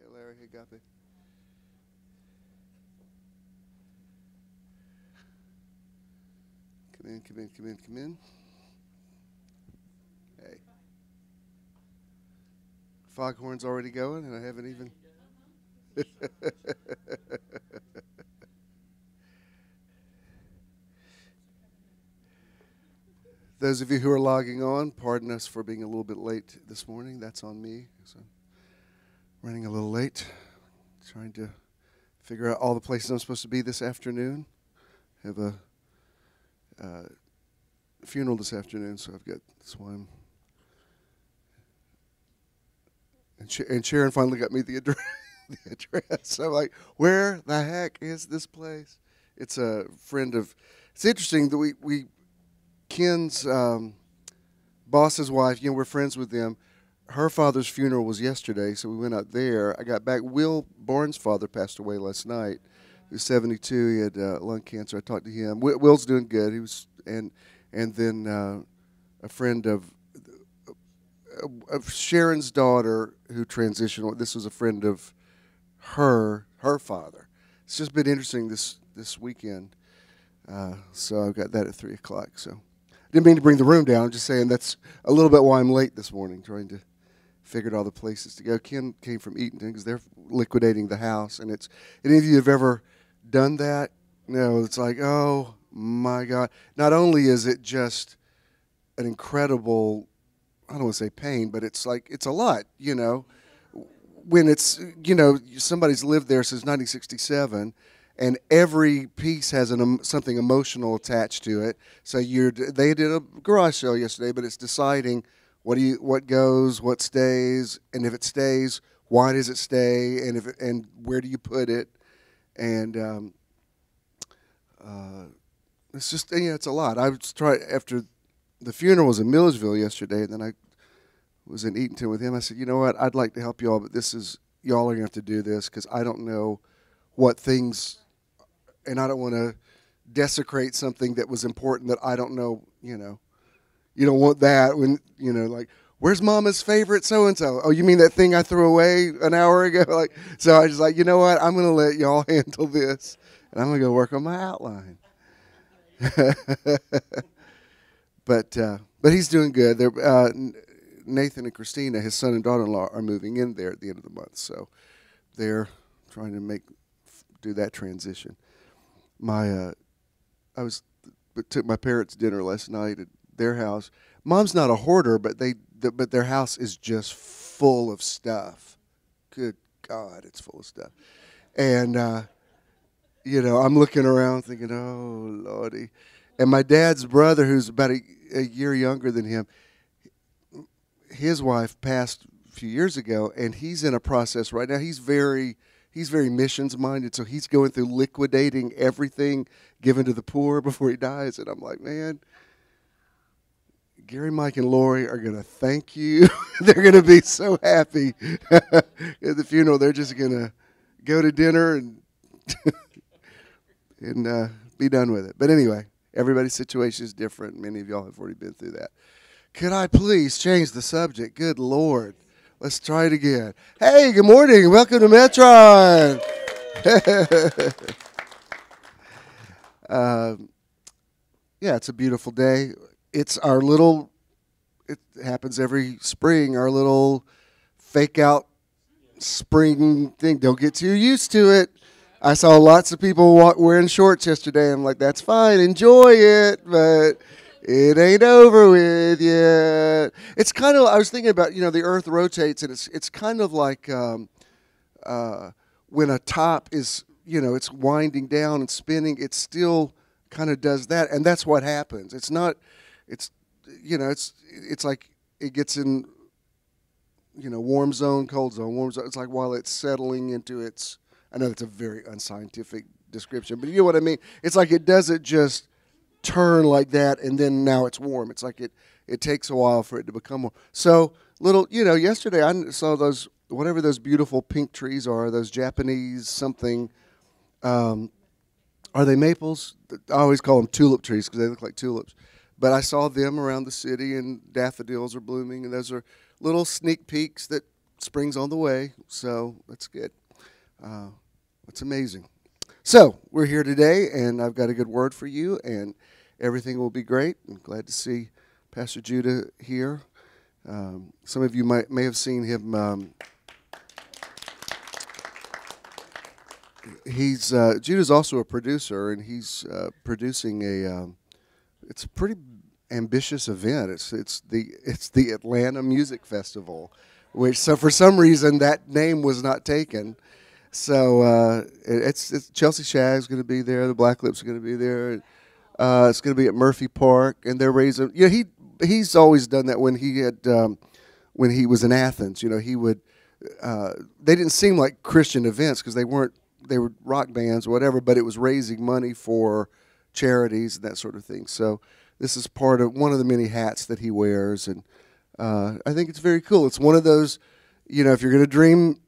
Hey, Larry. Hey, Guppy. Come in, come in, come in, come in. Hey. Foghorn's already going, and I haven't even... Those of you who are logging on, pardon us for being a little bit late this morning. That's on me. So running a little late, trying to figure out all the places I'm supposed to be this afternoon. Have a funeral this afternoon, so that's why I'm... And Sharon finally got me the address. So I'm like, where the heck is this place? It's a friend of... It's interesting that we Ken's boss's wife, we're friends with them. Her father's funeral was yesterday, so we went out there. I got back. Will Barnes' father passed away last night. He was 72. He had lung cancer. I talked to him. Will's doing good. He was, and then a friend of Sharon's daughter who transitioned. This was a friend of her father. It's just been interesting this weekend. So I've got that at 3 o'clock. So I didn't mean to bring the room down. I'm just saying that's a little bit why I'm late this morning, trying to figure out all the places to go. Ken came from Eatonton because they're liquidating the house, and it's... Any of you have ever done that? No, it's like, oh my God. Not only is it just an incredible, I don't want to say pain, but it's like, it's a lot, when it's, somebody's lived there since 1967, and every piece has something emotional attached to it. So they did a garage sale yesterday, but it's deciding what goes, what stays, and if it stays, why does it stay, and where do you put it, and it's just, it's a lot. I was trying, after the funeral was in Milledgeville yesterday, and then I was in Eatonton with him. I said, you know what, I'd like to help y'all, but y'all are going to have to do this because I don't know what things, and I don't want to desecrate something that was important that I don't know, You don't want that when, like, where's Mama's favorite so-and-so? Oh, you mean that thing I threw away an hour ago? So I was just like, you know what, I'm going to let y'all handle this, and I'm going to go work on my outline. But he's doing good. Nathan and Christina, his son and daughter-in-law, are moving in there at the end of the month, so they're trying to do that transition. I took my parents' dinner last night at their house. Mom's not a hoarder, but their house is just full of stuff. Good God, it's full of stuff. And I'm looking around thinking, oh Lordy. And my dad's brother, who's about a year younger than him, his wife passed a few years ago, and he's in a process right now. He's very missions minded, so he's going through liquidating everything given to the poor before he dies. And I'm like, man, Gary, Mike, and Lori are going to thank you. They're going to be so happy at the funeral. They're just going to go to dinner and be done with it. But anyway, everybody's situation is different. Many of y'all have already been through that. Could I please change the subject? Good Lord. Let's try it again. Hey, good morning. Welcome to Metron. It's a beautiful day. It's it happens every spring, our little fake out spring thing. Don't get too used to it. I saw lots of people wearing shorts yesterday. I'm like, that's fine. Enjoy it. But it ain't over with yet. It's kind of, I was thinking about, the earth rotates, and it's kind of like when a top is, it's winding down and spinning, it still kind of does that. And that's what happens. It's not, it's like it gets in, warm zone, cold zone, warm zone. It's like while it's settling into its, I know that's a very unscientific description, but you know what I mean? It's like it doesn't just turn like that and then now it's warm. It's like it takes a while for it to become warm. So yesterday I saw those, whatever those beautiful pink trees are, those Japanese something, are they maples? I always call them tulip trees because they look like tulips. But I saw them around the city, and daffodils are blooming, and those are little sneak peeks that spring's on the way, so that's good. That's amazing. So we're here today, and I've got a good word for you, and everything will be great. I'm glad to see Pastor Judah here. Some of you may have seen him. Judah's also a producer, and he's producing it's a pretty ambitious event. It's the Atlanta Music Festival, which for some reason that name was not taken. So it's Chelsea Shagg's going to be there. The Black Lips are going to be there. It's going to be at Murphy Park, and they're raising. He's always done that when he was in Athens. He would. They didn't seem like Christian events because they weren't. They were rock bands or whatever, but it was raising money for charities and that sort of thing. So this is part of one of the many hats that he wears, and I think it's very cool. It's one of those, if you're going to dream,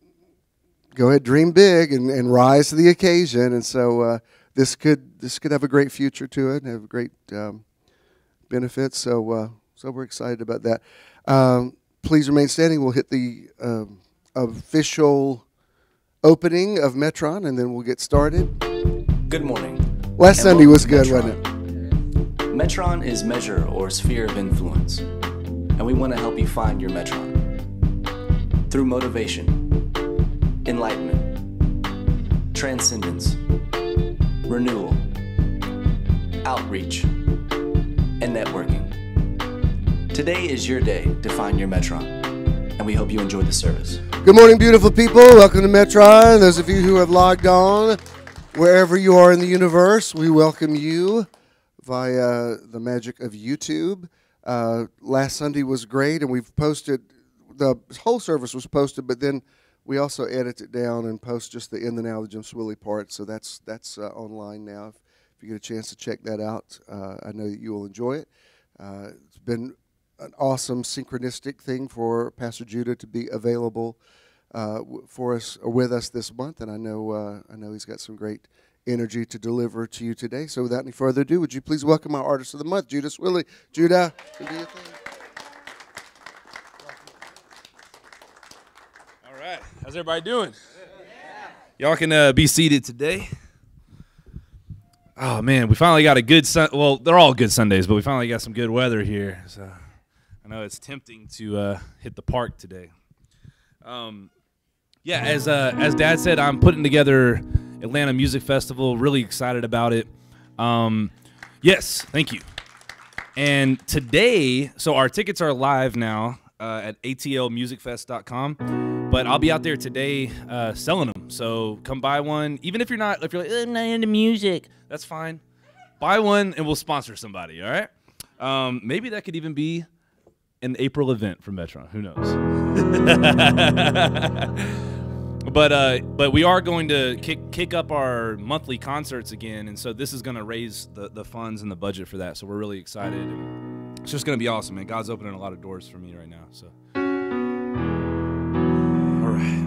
go ahead, dream big and rise to the occasion. And so this could have a great future to it and have great benefits. So we're excited about that. Please remain standing. We'll hit the official opening of Metron, and then we'll get started. Good morning. Last Sunday was good, wasn't it? Metron is measure or sphere of influence, and we want to help you find your Metron through motivation, enlightenment, transcendence, renewal, outreach, and networking. Today is your day to find your Metron, and we hope you enjoy the service. Good morning, beautiful people. Welcome to Metron. Those of you who have logged on, wherever you are in the universe, we welcome you via the magic of YouTube. Last Sunday was great, and we've posted, the whole service was posted, but then we also edit it down and post just the in the now, the Jim Swilley part, so that's online now. If you get a chance to check that out, I know that you will enjoy it. It's been an awesome synchronistic thing for Pastor Judah to be available for us or with us this month, and I know he's got some great energy to deliver to you today. So without any further ado, would you please welcome our artist of the month, Judah Swilley. Judah, do your thing. All right, how's everybody doing? Y'all can be seated today. Oh man, we finally got a good well, they're all good Sundays, but we finally got some good weather here. So I know it's tempting to hit the park today. Yeah, as Dad said, I'm putting together Atlanta Music Festival. Really excited about it. Yes, thank you. And today, so our tickets are live now at atlmusicfest.com. But I'll be out there today selling them. So come buy one. Even if you're like, I'm not into music, that's fine. Buy one and we'll sponsor somebody, all right? Maybe that could even be an April event for Metron. Who knows? But we are going to kick up our monthly concerts again, and so this is going to raise the funds and the budget for that. So we're really excited. And it's just going to be awesome, man. God's opening a lot of doors for me right now. So, all right.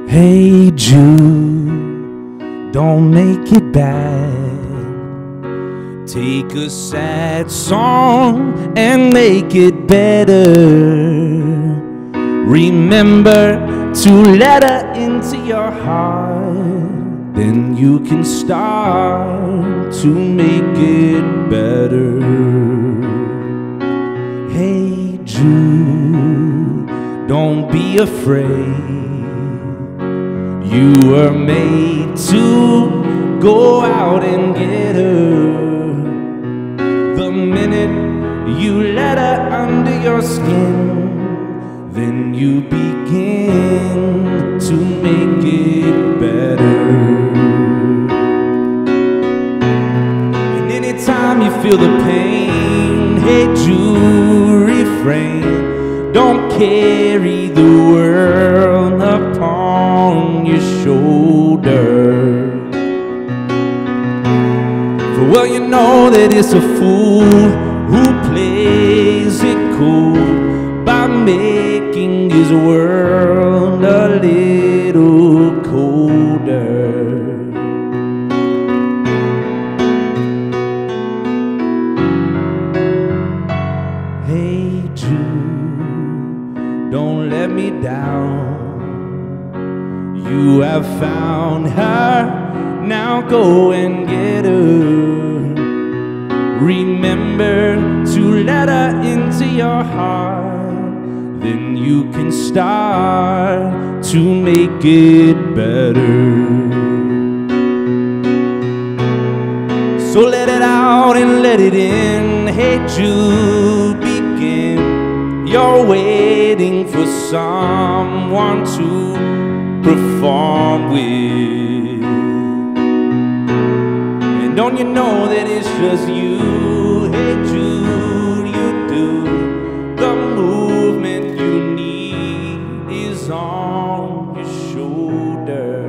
Hey Jude, don't make it bad. Take a sad song and make it better. Remember to let her into your heart. Then you can start to make it better. Hey Jude, don't be afraid. You were made to go out and get her. The minute you let her under your skin, then you begin to make it better. And anytime you feel the pain, hey Jude, refrain. Don't carry the world upon your shoulder. For well you know that it's a fool who plays it cool by making his world a little colder. You have found her, now go and get her. Remember to let her into your heart, then you can start to make it better. So let it out and let it in. Hey Jude, begin. You're waiting for someone to perform with. And don't you know that it's just you? Hey Jude, you do. The movement you need is on your shoulder.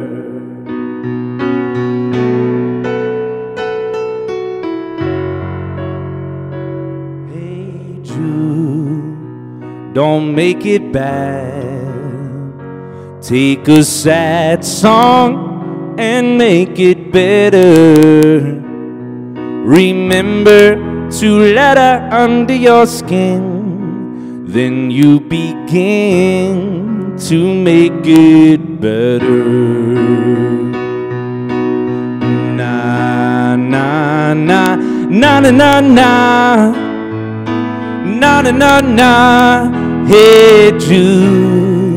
Hey Jude, don't make it bad. Take a sad song and make it better. Remember to let her under your skin, then you begin to make it better. Na na na na na na na na na na na. Hey Jude.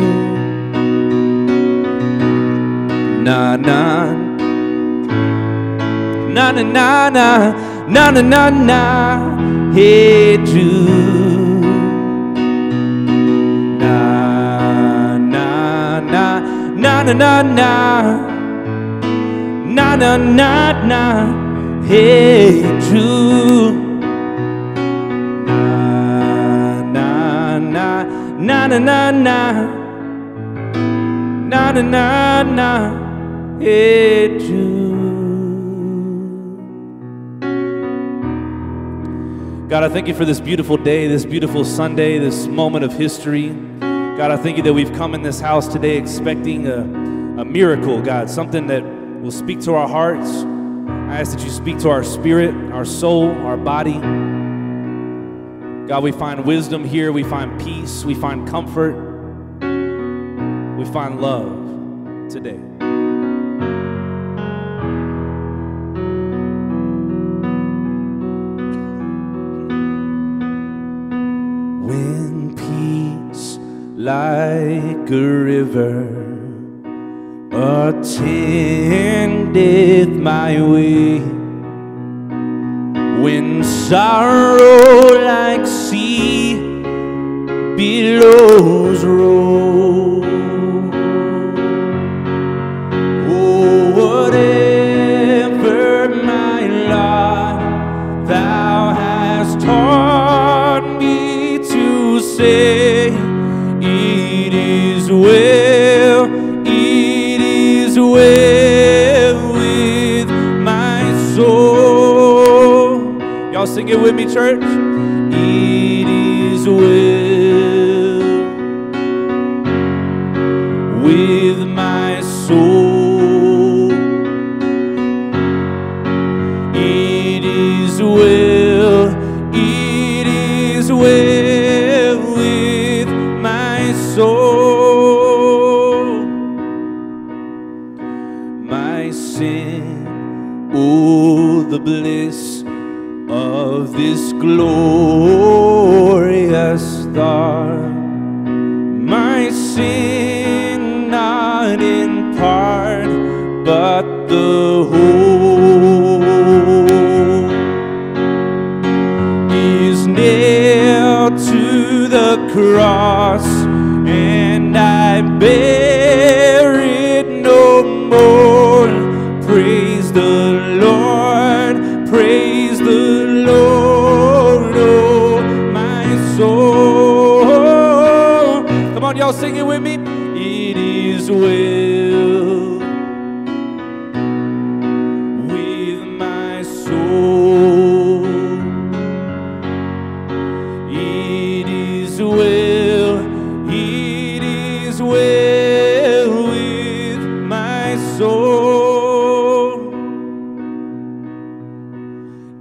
Na na na na na na na na na na. Hey Jude. Na na na na na na na na na na na. Hey Jude. Na na na na na na na na na na na. Hey Jude. God, I thank you for this beautiful day, this beautiful Sunday, this moment of history. God, I thank you that we've come in this house today expecting a miracle, God, something that will speak to our hearts. I ask that you speak to our spirit, our soul, our body. God, we find wisdom here, we find peace, we find comfort, we find love today. When peace like a river attendeth my way, when sorrow like sea billows roll, oh, whatever my lot thou hast taught me to say, it is well, it is well with my soul. Y'all sing it with me, church. It is well with my soul. It is well, it is well with my soul. My sin, oh, the bliss of this glorious thought. My sin, not in part, but the whole, is nailed to the cross, and I bear it no more. Praise the Lord, praise the Lord, oh my soul. Come on, y'all sing it with me. It is well with my soul. It is well, it is well with my soul.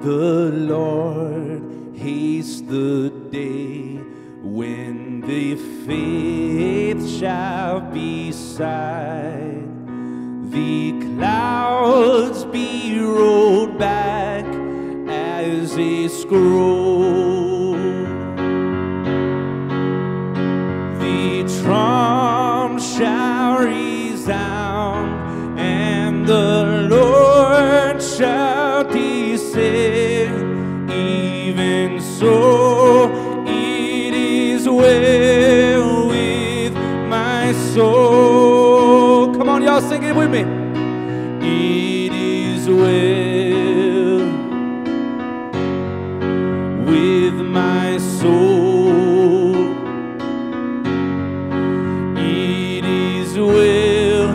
The Lord hates the day when the faith shall be sight. clouds be rolled back as a scroll. The trump shall resound, and the Lord shall descend. Even so, it is well with my soul. Come on, y'all, sing it with me. It is well with my soul. It is well,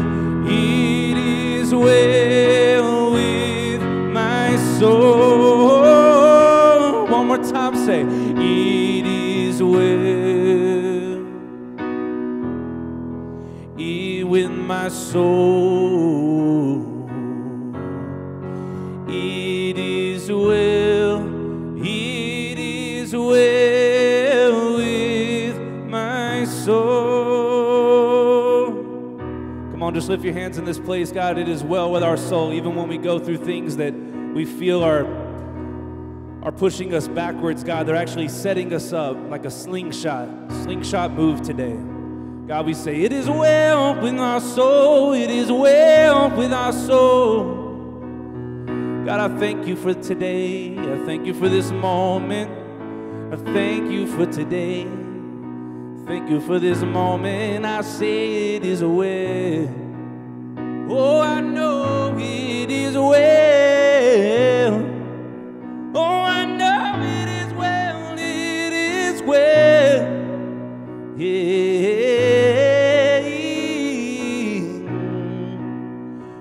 it is well with my soul. One more time, say, it is well with my soul. It is well, it is well with my soul. Come on, just lift your hands in this place. God, it is well with our soul, even when we go through things that we feel are pushing us backwards. God, they're actually setting us up like a slingshot move today. God, we say, it is well with our soul. It is well with our soul. God, I thank you for today. I thank you for this moment. I thank you for today. Thank you for this moment. I say it is well. Oh, I know it is well. Oh, I know it is well. It is well. Yeah.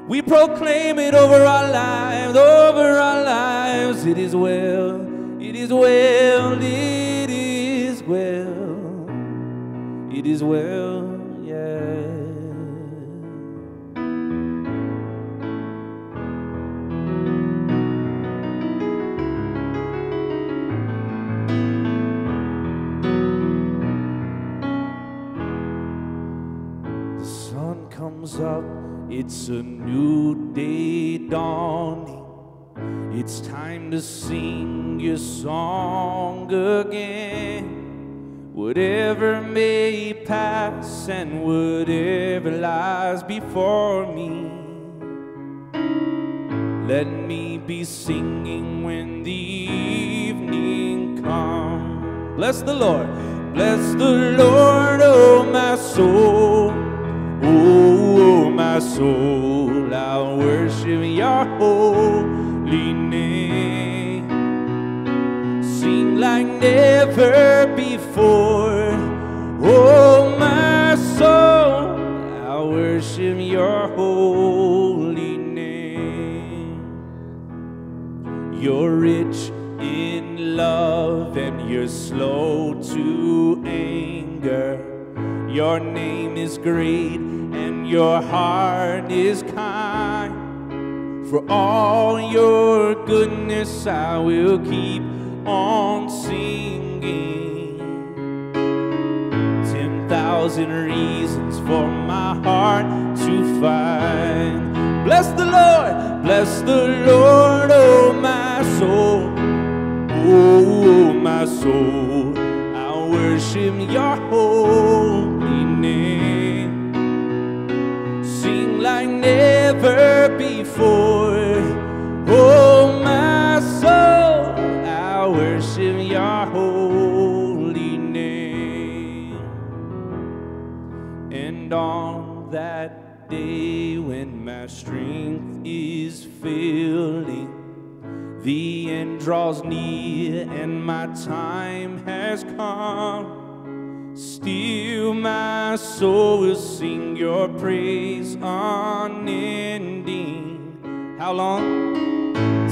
We proclaim it over our lives, over our lives. It is well, it is well, it is well, it is well, yeah. The sun comes up. It's a new day dawning. It's time to sing your song again. Whatever may pass and whatever lies before me, let me be singing when the evening comes. Bless the Lord, oh my soul. Oh, my soul, I'll worship your holy name. Sing like never before. Oh, my soul, I'll worship your holy name. You're rich in love and you're slow to anger. Your name is great and your heart is kind. For all your goodness I will keep on singing. 10,000 reasons for my heart to find. Bless the Lord, oh my soul. Oh, my soul, I'll worship your holy name. Sing like never before. Oh, my soul, I'll worship your holy name. And on that day when my strength is failing, the end draws near and my time has come. Still my soul will sing your praise unending. How long?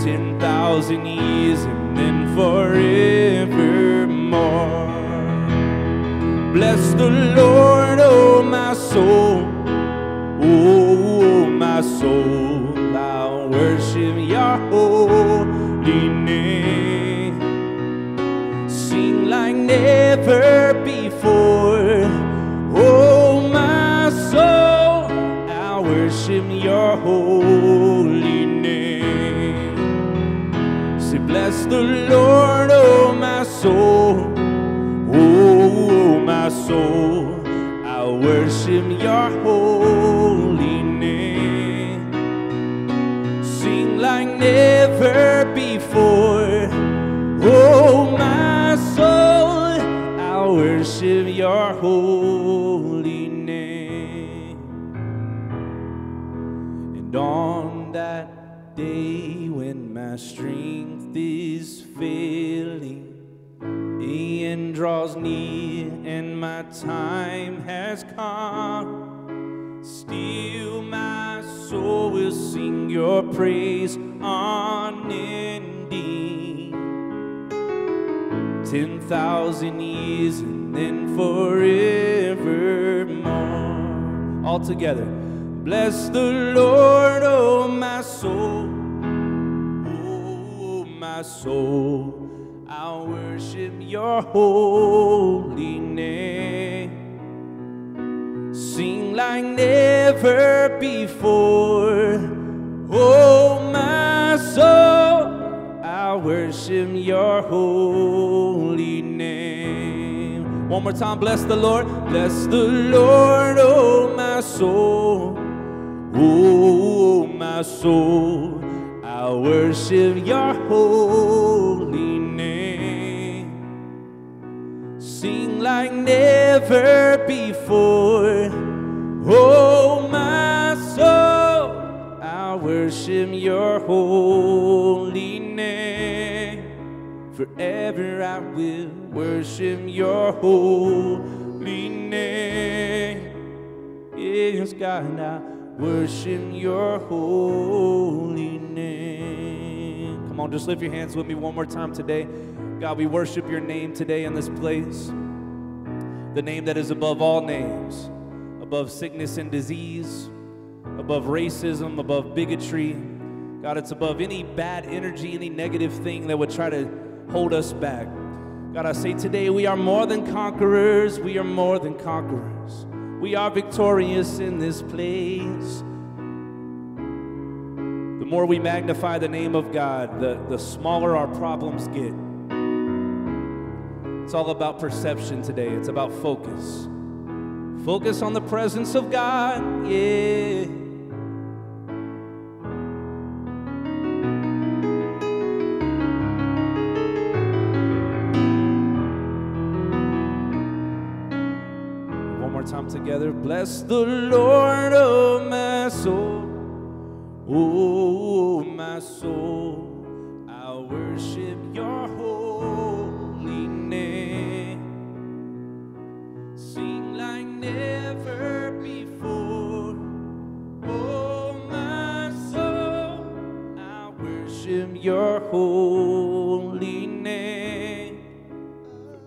10,000 years and then forevermore. Bless the Lord, oh my soul. Oh, my soul, I'll worship your holy name. Sing like never before. Oh, my soul, I'll worship worship your holy name. Say, bless the Lord, oh my soul, oh my soul, I worship your holy name. Sing like never before, oh my soul, I worship your holy name. And on that day when my strength is failing, the end draws near and my time has come, still my soul will sing your praise unending. 10,000 years and then forevermore. All together. Bless the Lord, oh my soul, oh my soul, I'll worship your holy name. Sing like never before, oh my soul, I'll worship your holy name. One more time, bless the Lord, oh my soul, oh my soul, I'll worship your holy name. Sing like never before, oh my soul, I'll worship your holy name. Forever I will worship your holy name. Yes, God, I worship your holy name. Come on, just lift your hands with me one more time today. God, we worship your name today in this place. The name that is above all names, above sickness and disease, above racism, above bigotry. God, it's above any bad energy, any negative thing that would try to hold us back. God, I say today we are more than conquerors. We are more than conquerors. We are victorious in this place. The more we magnify the name of God, the smaller our problems get. It's all about perception today. It's about focus. Focus on the presence of God, yeah. Time together. Bless the Lord, oh my soul, oh my soul, I'll worship your holy name. Sing like never before, oh my soul, I'll worship your holy name.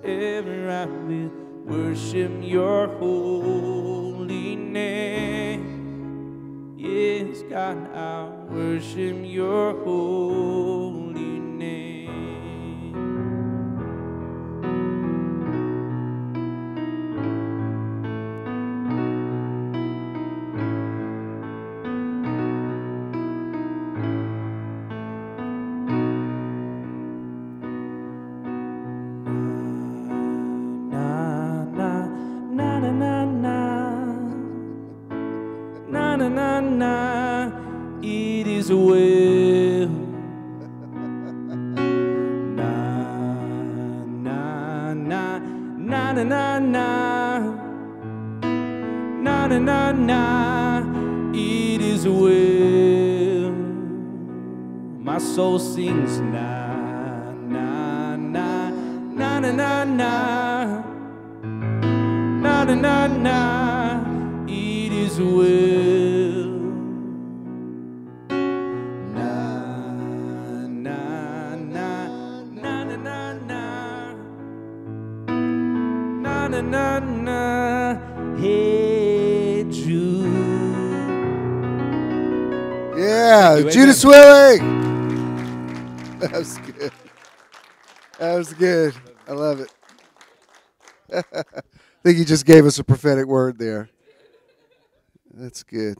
Forever I will worship your holy name. Yes, God, I'll worship your holy name. It is well. Na na na na na na na na na na na. It is well. My soul sings na na na na na na na na na na na. It is well. Na na, hey Jude. Yeah, Judah Swilley. That was good. That was good. I love it. I think he just gave us a prophetic word there. That's good.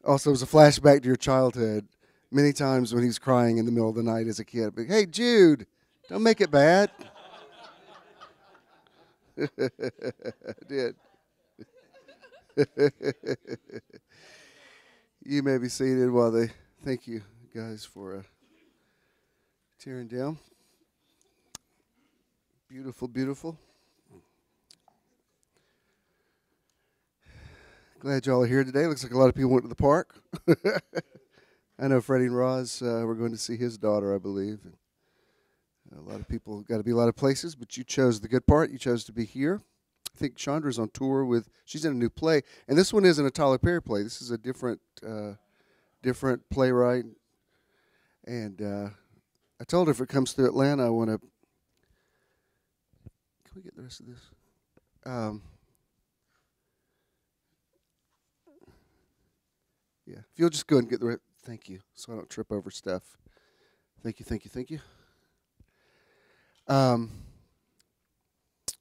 Also, it was a flashback to your childhood. Many times when he's crying in the middle of the night as a kid, but, hey, Jude, don't make it bad. I did. You may be seated while they thank you guys for tearing down. Beautiful, beautiful. Glad y'all are here today. Looks like a lot of people went to the park. I know Freddie and Roz were going to see his daughter, I believe. And a lot of people got to be a lot of places, but you chose the good part. You chose to be here. I think Chandra's on tour with, she's in a new play. And this one isn't a Tyler Perry play. This is a different playwright. And I told her if it comes to Atlanta, I want to, can we get the rest of this? Yeah, if you'll just go ahead and get the rest, thank you, so I don't trip over stuff. Thank you, thank you, thank you.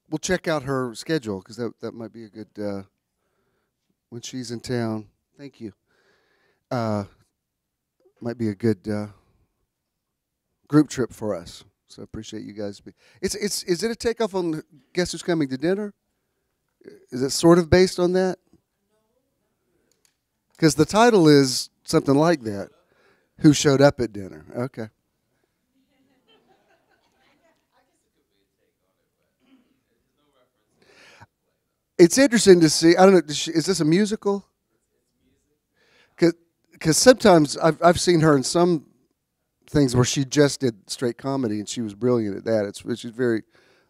We'll check out her schedule because that might be a good when she's in town. Thank you. Might be a good group trip for us. So I appreciate you guys. Is it a takeoff on Guess Who's Coming to Dinner? Is it sort of based on that? Because the title is something like that. Who showed up at dinner? Okay. It's interesting to see. I don't know. Is this a musical? Because sometimes I've seen her in some things where she just did straight comedy, and she was brilliant at that. She's very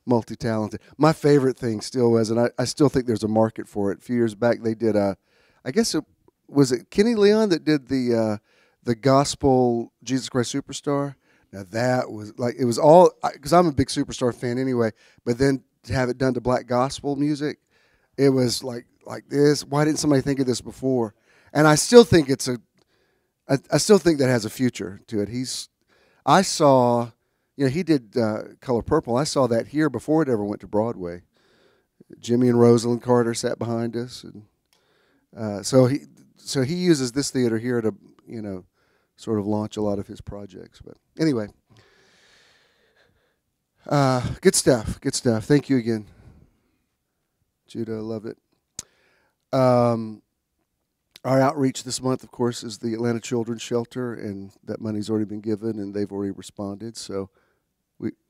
multi-talented. My favorite thing still was, and I still think there's a market for it. A few years back, they did I guess was it Kenny Leon that did the gospel Jesus Christ Superstar? Now that was like, it was all, because I'm a big Superstar fan anyway, but then to have it done to black gospel music, it was like this. Why didn't somebody think of this before? And I still think I still think that has a future to it. I saw, he did Color Purple. I saw that here before it ever went to Broadway. Jimmy and Rosalind Carter sat behind us, and so he uses this theater here to, sort of launch a lot of his projects. But anyway, good stuff. Good stuff. Thank you again, Judah. I love it. Our outreach this month, of course, is the Atlanta Children's Shelter, and that money's already been given, and they've already responded. So,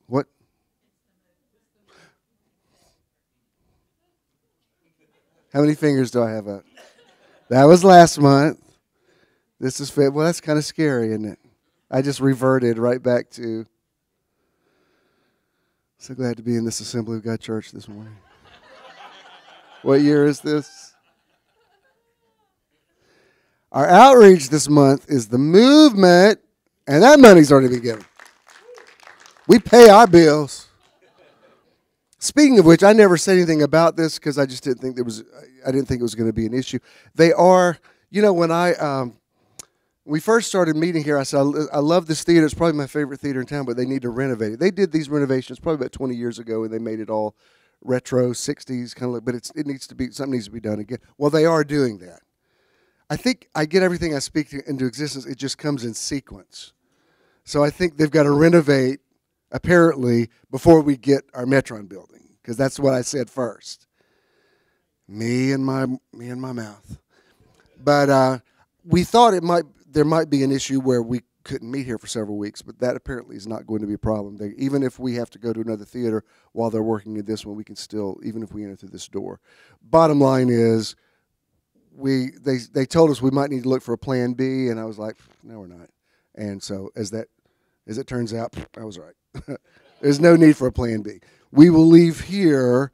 what? How many fingers do I have up? That was last month. This is February. Well, that's kind of scary, isn't it? I just reverted right back to. So glad to be in this Assembly of God church this morning. What year is this? Our outreach this month is the movement, and that money's already been given. We pay our bills. Speaking of which, I never said anything about this because I just didn't think I didn't think it was going to be an issue. They are, when we first started meeting here, I said, I love this theater. It's probably my favorite theater in town, but they need to renovate it. They did these renovations probably about 20 years ago, and they made it all retro, 60s, kind of like, but something needs to be done again. Well, they are doing that. I think I get everything I speak into existence. It just comes in sequence. So I think they've got to renovate, apparently, before we get our Metron building, because that's what I said first. Me and my mouth. But we thought there might be an issue where we couldn't meet here for several weeks, but that apparently is not going to be a problem. Even if we have to go to another theater while they're working in this one, we can still, even if we enter through this door. Bottom line is, they told us we might need to look for a plan B, and I was like, no, we're not. And so as it turns out, I was right. There's no need for a plan B. We will leave here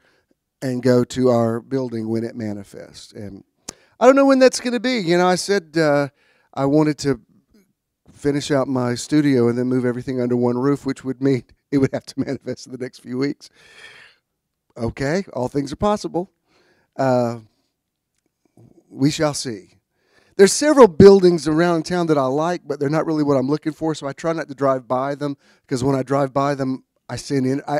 and go to our building when it manifests. And I don't know when that's going to be. I said I wanted to finish out my studio and then move everything under one roof, which would mean it would have to manifest in the next few weeks. Okay, all things are possible. We shall see. There's several buildings around town that I like, but they're not really what I'm looking for, so I try not to drive by them, because when I drive by them, I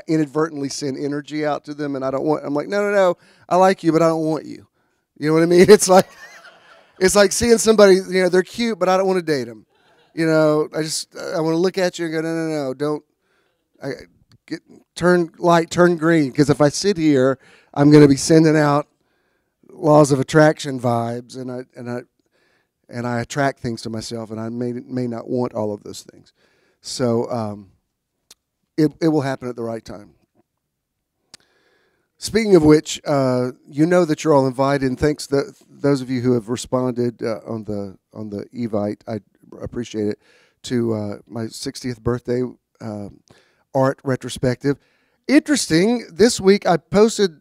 inadvertently send energy out to them, and I'm like, no, I like you, but I don't want you. You know what I mean? It's like, It's like seeing somebody, they're cute, but I don't want to date them. I want to look at you and go, no, don't. Turn light, turn green, because if I sit here, I'm going to be sending out laws of attraction vibes, and I attract things to myself, and I may not want all of those things. So it will happen at the right time. Speaking of which, you know that you're all invited, and thanks to those of you who have responded on the Evite. I appreciate it. To my 60th birthday art retrospective. Interesting. This week I posted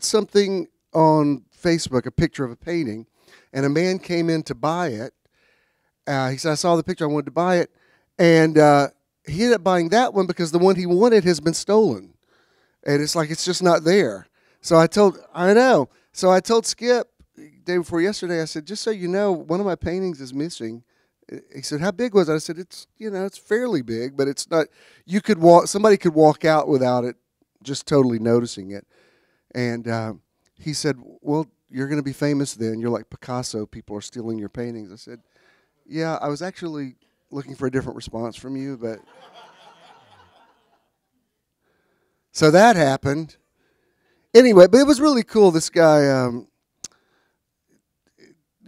something on Facebook, a picture of a painting, and a man came in to buy it. He said, "I saw the picture. I wanted to buy it," and he ended up buying that one because the one he wanted has been stolen. And it's like it's just not there. So I told Skip day before yesterday. I said, just so you know, one of my paintings is missing. He said, how big was it? I said, it's fairly big, but it's not. Somebody could walk out without it just totally noticing it. And he said, well, you're going to be famous then. You're like Picasso. People are stealing your paintings. I said, yeah, I was actually looking for a different response from you, but. So that happened. Anyway, but it was really cool. This guy,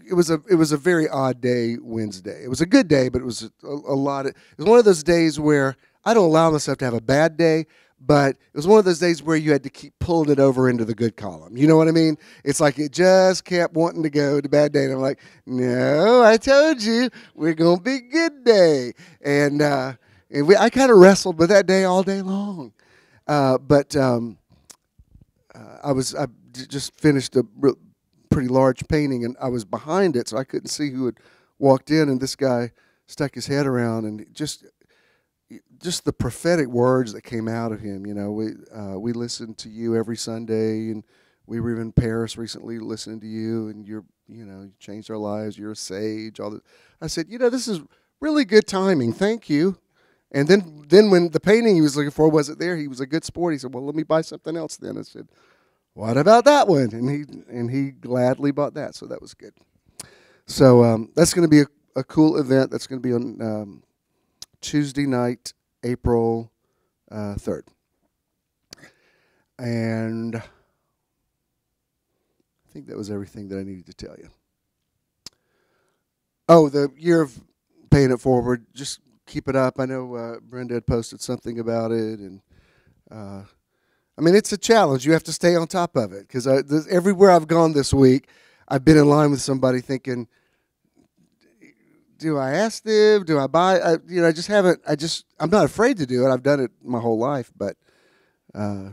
it was a very odd day Wednesday. It was a good day, but it was a lot. It was one of those days where I don't allow myself to have a bad day, but it was one of those days where you had to keep pulling it over into the good column. You know what I mean? It's like it just kept wanting to go to bad day, and I'm like, no, I told you we're gonna be good day, and I kind of wrestled with that day all day long. But I just finished a pretty large painting, and I was behind it, so I couldn't see who had walked in. And this guy stuck his head around, and just the prophetic words that came out of him. We listen to you every Sunday, and we were in Paris recently listening to you, and you changed our lives. You're a sage. All that. I said, this is really good timing. Thank you. And then when the painting he was looking for wasn't there, he was a good sport. He said, well, let me buy something else then. I said, what about that one? And he gladly bought that, so that was good. So that's going to be a cool event. That's going to be on Tuesday night, April 3rd. And I think that was everything that I needed to tell you. Oh, the year of paying it forward, just keep it up. I know Brenda had posted something about it, and it's a challenge. You have to stay on top of it, because everywhere I've gone this week, I've been in line with somebody thinking, do I ask them? Do I buy? I just haven't. I'm not afraid to do it. I've done it my whole life, but I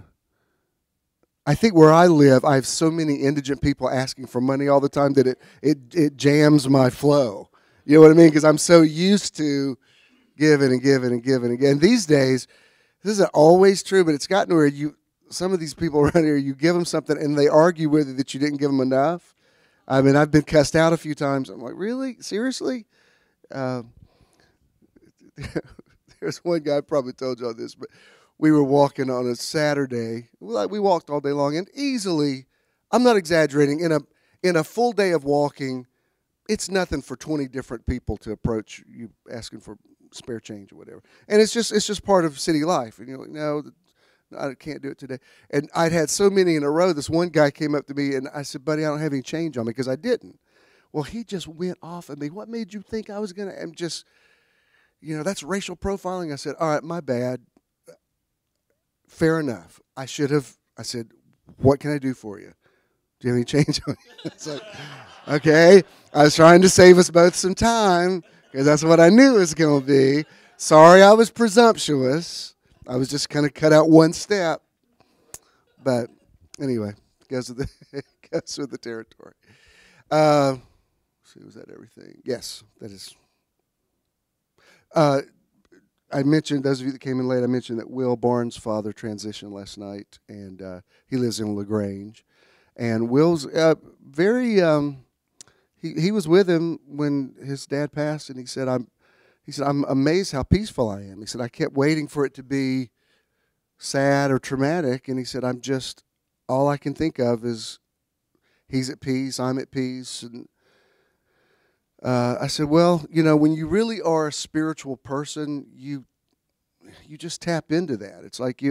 think where I live, I have so many indigent people asking for money all the time that it jams my flow. You know what I mean? Because I'm so used to giving and giving and giving again. These days, this isn't always true, but it's gotten where some of these people around here, you give them something and they argue with you that you didn't give them enough. I mean, I've been cussed out a few times. I'm like, really? Seriously? There's one guy, I probably told y'all this, but we were walking on a Saturday. We walked all day long, and easily, I'm not exaggerating, in a full day of walking, it's nothing for 20 different people to approach you asking for spare change or whatever. And it's just part of city life. And you're like, no, I can't do it today. And I'd had so many in a row. This one guy came up to me, and I said, buddy, I don't have any change on me, because I didn't. Well, he just went off at me. What made you think I was going to? And just, that's racial profiling. I said, all right, my bad. Fair enough. I said, what can I do for you? Do you have any change on you? It's like, okay. I was trying to save us both some time, because that's what I knew it was going to be. Sorry I was presumptuous. I was just kind of cut out one step. But anyway, goes with the territory. See, was that everything? Yes, that is. I mentioned, those of you that came in late, I mentioned that Will Barnes' father transitioned last night, and he lives in LaGrange. And Will's he was with him when his dad passed, and he said, I'm amazed how peaceful I am. He said, I kept waiting for it to be sad or traumatic, and he said, all I can think of is he's at peace, I'm at peace, and I said, well, when you really are a spiritual person, you just tap into that. It's like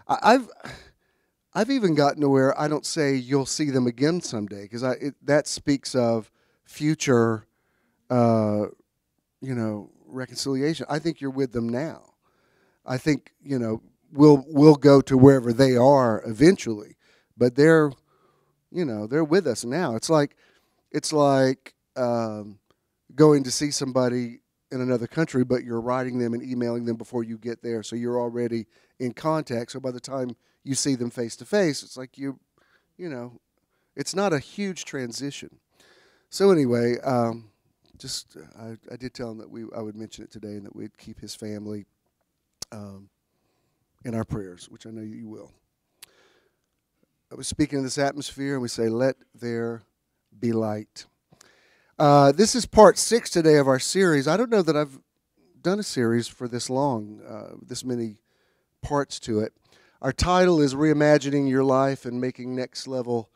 I've even gotten to where I don't say you'll see them again someday, because that speaks of future, reconciliation. I think you're with them now. I think we'll go to wherever they are eventually, but they're with us now. It's like going to see somebody in another country, but you're writing them and emailing them before you get there, so you're already in contact. So by the time you see them face to face, it's like it's not a huge transition. So anyway, I did tell him that I would mention it today, and that we'd keep his family in our prayers, which I know you will. I was speaking in this atmosphere, and we say, let there be light. This is part 6 today of our series. I don't know that I've done a series for this long, this many parts to it. Our title is Reimagining Your Life and Making Next Level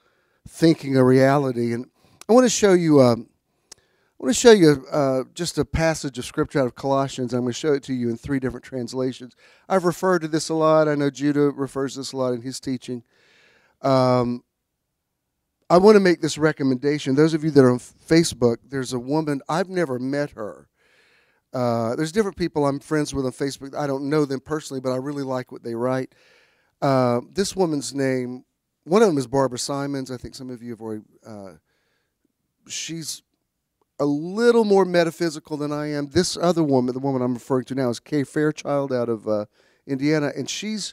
Thinking a Reality. And I want to show you just a passage of scripture out of Colossians. I'm going to show it to you in 3 different translations. I've referred to this a lot. I know Judah refers to this a lot in his teaching. I want to make this recommendation. Those of you that are on Facebook, there's a woman, I've never met her. There's different people I'm friends with on Facebook. I don't know them personally, but I really like what they write. This woman's name, one of them is Barbara Simons. I think some of you have already, she's a little more metaphysical than I am. This other woman, the woman I'm referring to now, is Kay Fairchild out of Indiana, and she's,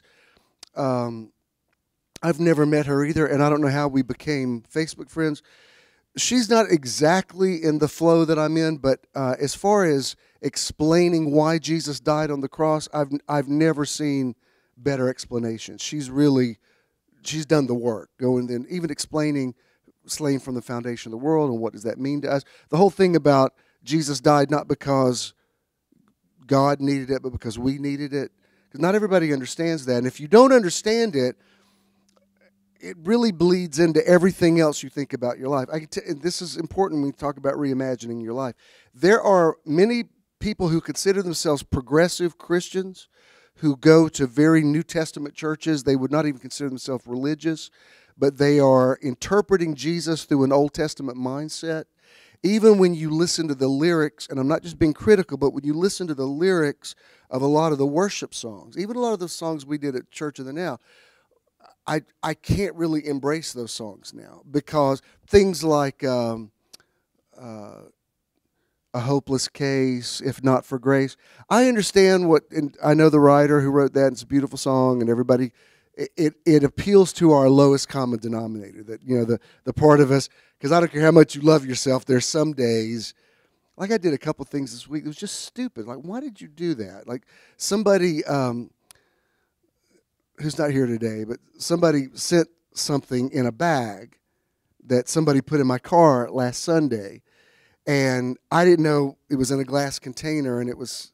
I've never met her either, and I don't know how we became Facebook friends. She's not exactly in the flow that I'm in, but as far as explaining why Jesus died on the cross, I've never seen better explanations. She's done the work, going and even explaining slain from the foundation of the world and what does that mean to us. The whole thing about Jesus died not because God needed it, but because we needed it. Because not everybody understands that, and if you don't understand it, it really bleeds into everything else you think about your life. And this is important when we talk about reimagining your life. There are many people who consider themselves progressive Christians who go to very New Testament churches. They would not even consider themselves religious, but they are interpreting Jesus through an Old Testament mindset. Even when you listen to the lyrics, and I'm not just being critical, but when you listen to the lyrics of a lot of the worship songs, even a lot of the songs we did at Church of the Now, I can't really embrace those songs now, because things like A Hopeless Case, If Not for Grace, I understand and I know the writer who wrote that, and it's a beautiful song, and everybody, it appeals to our lowest common denominator, that, the part of us, because I don't care how much you love yourself, there's some days, like I did a couple things this week, it was just stupid. Like, why did you do that? Like, somebody, who's not here today, but somebody sent something in a bag that somebody put in my car last Sunday, and I didn't know it was in a glass container, and it was,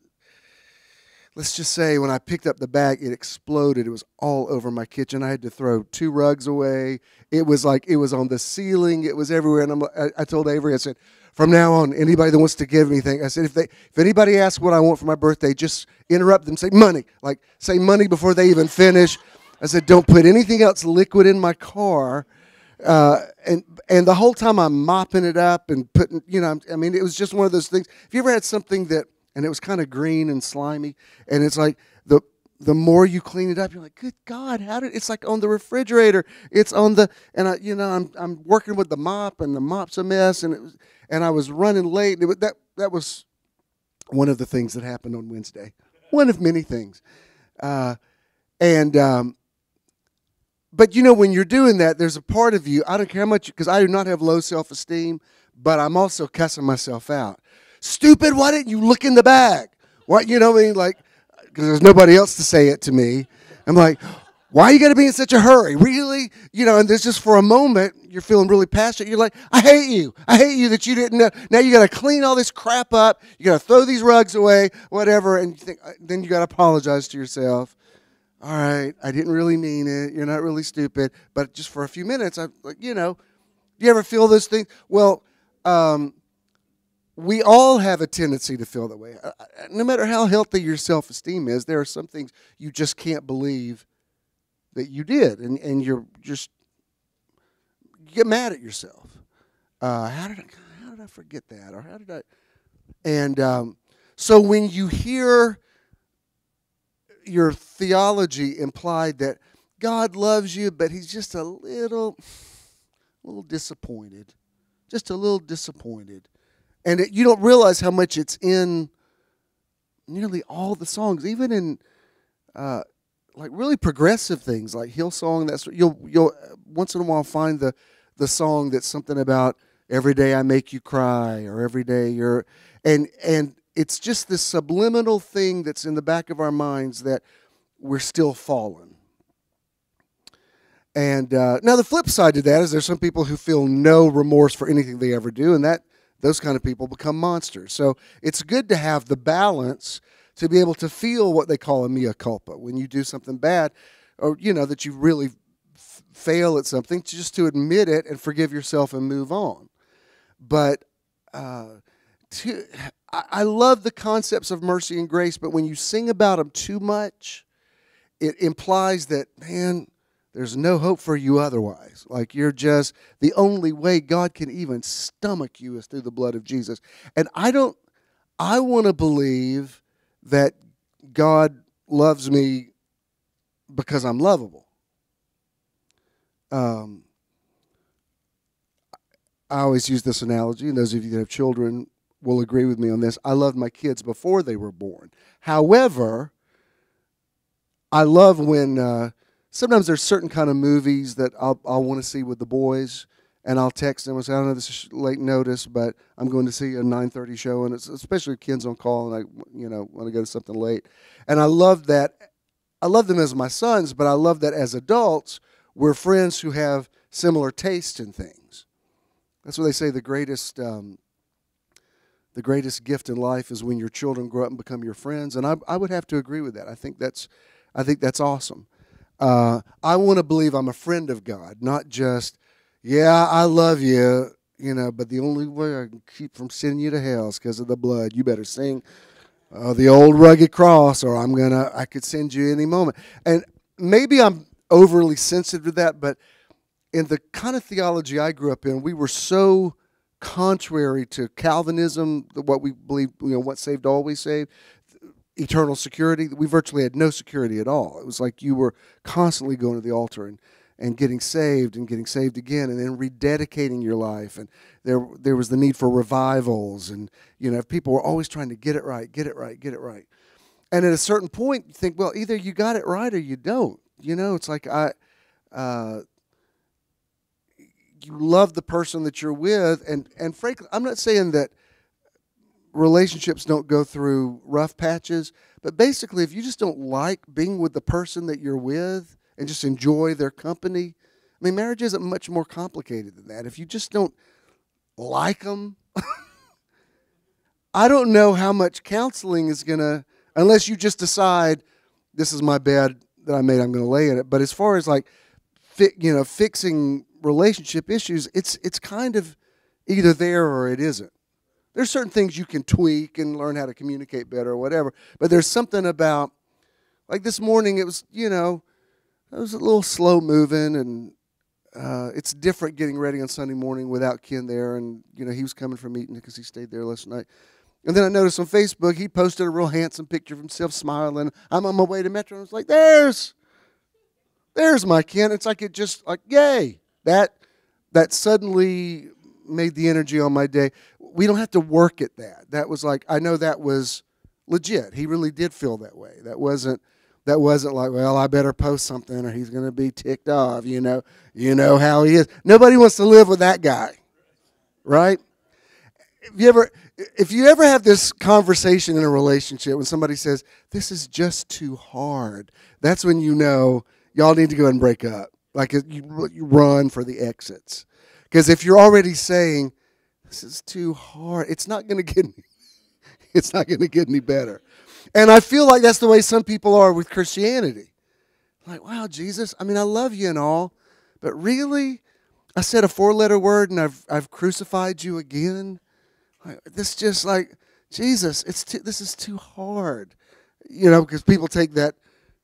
let's just say, when I picked up the bag, it exploded. It was all over my kitchen. I had to throw 2 rugs away. It was like, it was on the ceiling. It was everywhere, and I told Avery, I said, from now on, anybody that wants to give anything, I said, if anybody asks what I want for my birthday, just interrupt them, say money. Like, say money before they even finish. I said, don't put anything else liquid in my car. And the whole time I'm mopping it up and putting, it was just one of those things. Have you ever had something and it was kind of green and slimy, and it's like the more you clean it up, you're like, good God, it's like on the refrigerator, it's on the, and I'm working with the mop, and the mop's a mess, and I was running late. That was one of the things that happened on Wednesday. One of many things. But when you're doing that, there's a part of you, I don't care how much, because I do not have low self-esteem, but I'm also cussing myself out. Stupid, why didn't you look in the bag? What, like, because there's nobody else to say it to me. I'm like, why you got to be in such a hurry? Really? And there's just for a moment, you're feeling really passionate. You're like, I hate you. I hate you that you didn't know. Now you got to clean all this crap up. You got to throw these rugs away, whatever. And then you got to apologize to yourself. All right, I didn't really mean it. You're not really stupid. But just for a few minutes, I'm like, you ever feel those things? Well, we all have a tendency to feel that way. No matter how healthy your self-esteem is, there are some things you just can't believe that you did, and you get mad at yourself. How did I forget that, or how did I? And so when you hear your theology implied that God loves you, but He's just a little disappointed, just a little disappointed. And you don't realize how much it's in nearly all the songs, even in like really progressive things like Hillsong. That's you'll once in a while find the song that's something about every day I make you cry, or every day you're, and it's just this subliminal thing that's in the back of our minds that we're still fallen. And now the flip side to that is there's some people who feel no remorse for anything they ever do, and those kind of people become monsters. So it's good to have the balance to be able to feel what they call a mea culpa when you do something bad, or that you really fail at something, just to admit it and forgive yourself and move on. But I love the concepts of mercy and grace, but when you sing about them too much, it implies that, man, there's no hope for you otherwise. Like you're just, the only way God can even stomach you is through the blood of Jesus. And I want to believe that God loves me because I'm lovable. I always use this analogy, and those of you that have children will agree with me on this. I loved my kids before they were born. However, I love when sometimes there's certain kind of movies that I'll want to see with the boys, and I'll text them and say, I don't know, this is late notice, but I'm going to see a 9:30 show, and it's especially if kids on call, and I want to go to something late. And I love that. I love them as my sons, but I love that as adults, we're friends who have similar tastes in things. That's what they say the greatest gift in life is when your children grow up and become your friends, and I would have to agree with that. I think that's awesome. I want to believe I'm a friend of God, not just, yeah, I love you, but the only way I can keep from sending you to hell is because of the blood. You better sing the old rugged cross, or I could send you any moment. And maybe I'm overly sensitive to that, but in the kind of theology I grew up in, we were so contrary to Calvinism, what we believe, once saved, always saved, eternal security. We virtually had no security at all. It was like you were constantly going to the altar and getting saved again, and then rededicating your life. And there was the need for revivals, and people were always trying to get it right. And at a certain point, you think, well, either you got it right or you don't. It's like you love the person that you're with, and frankly, I'm not saying that relationships don't go through rough patches, but basically, if you just don't like being with the person that you're with and just enjoy their company, I mean, marriage isn't much more complicated than that. If you just don't like them, I don't know how much counseling is going to, unless you just decide, this is my bed that I made, I'm going to lay in it. But as far as like, fixing relationship issues, it's kind of either there or it isn't. There's certain things you can tweak and learn how to communicate better or whatever, but there's something about, like this morning, it was a little slow moving, and it's different getting ready on Sunday morning without Ken there, and he was coming from Eaton because he stayed there last night. And then I noticed on Facebook he posted a real handsome picture of himself smiling. I'm on my way to Metro, and I was like, there's my Ken. It's like yay, that suddenly made the energy on my day. We don't have to work at that. That was like, I know that was legit. He really did feel that way. That wasn't like, well, I better post something or he's going to be ticked off. You know how he is. Nobody wants to live with that guy, right? If you ever have this conversation in a relationship when somebody says, this is just too hard, that's when y'all need to go and break up. Like you run for the exits. Because if you're already saying, this is too hard, it's not going to get any better. And I feel like that's the way some people are with Christianity. Like, wow, Jesus, I mean, I love you and all, but really, I said a 4-letter word and I've crucified you again? This just like, Jesus, this is too hard. You know, because people take that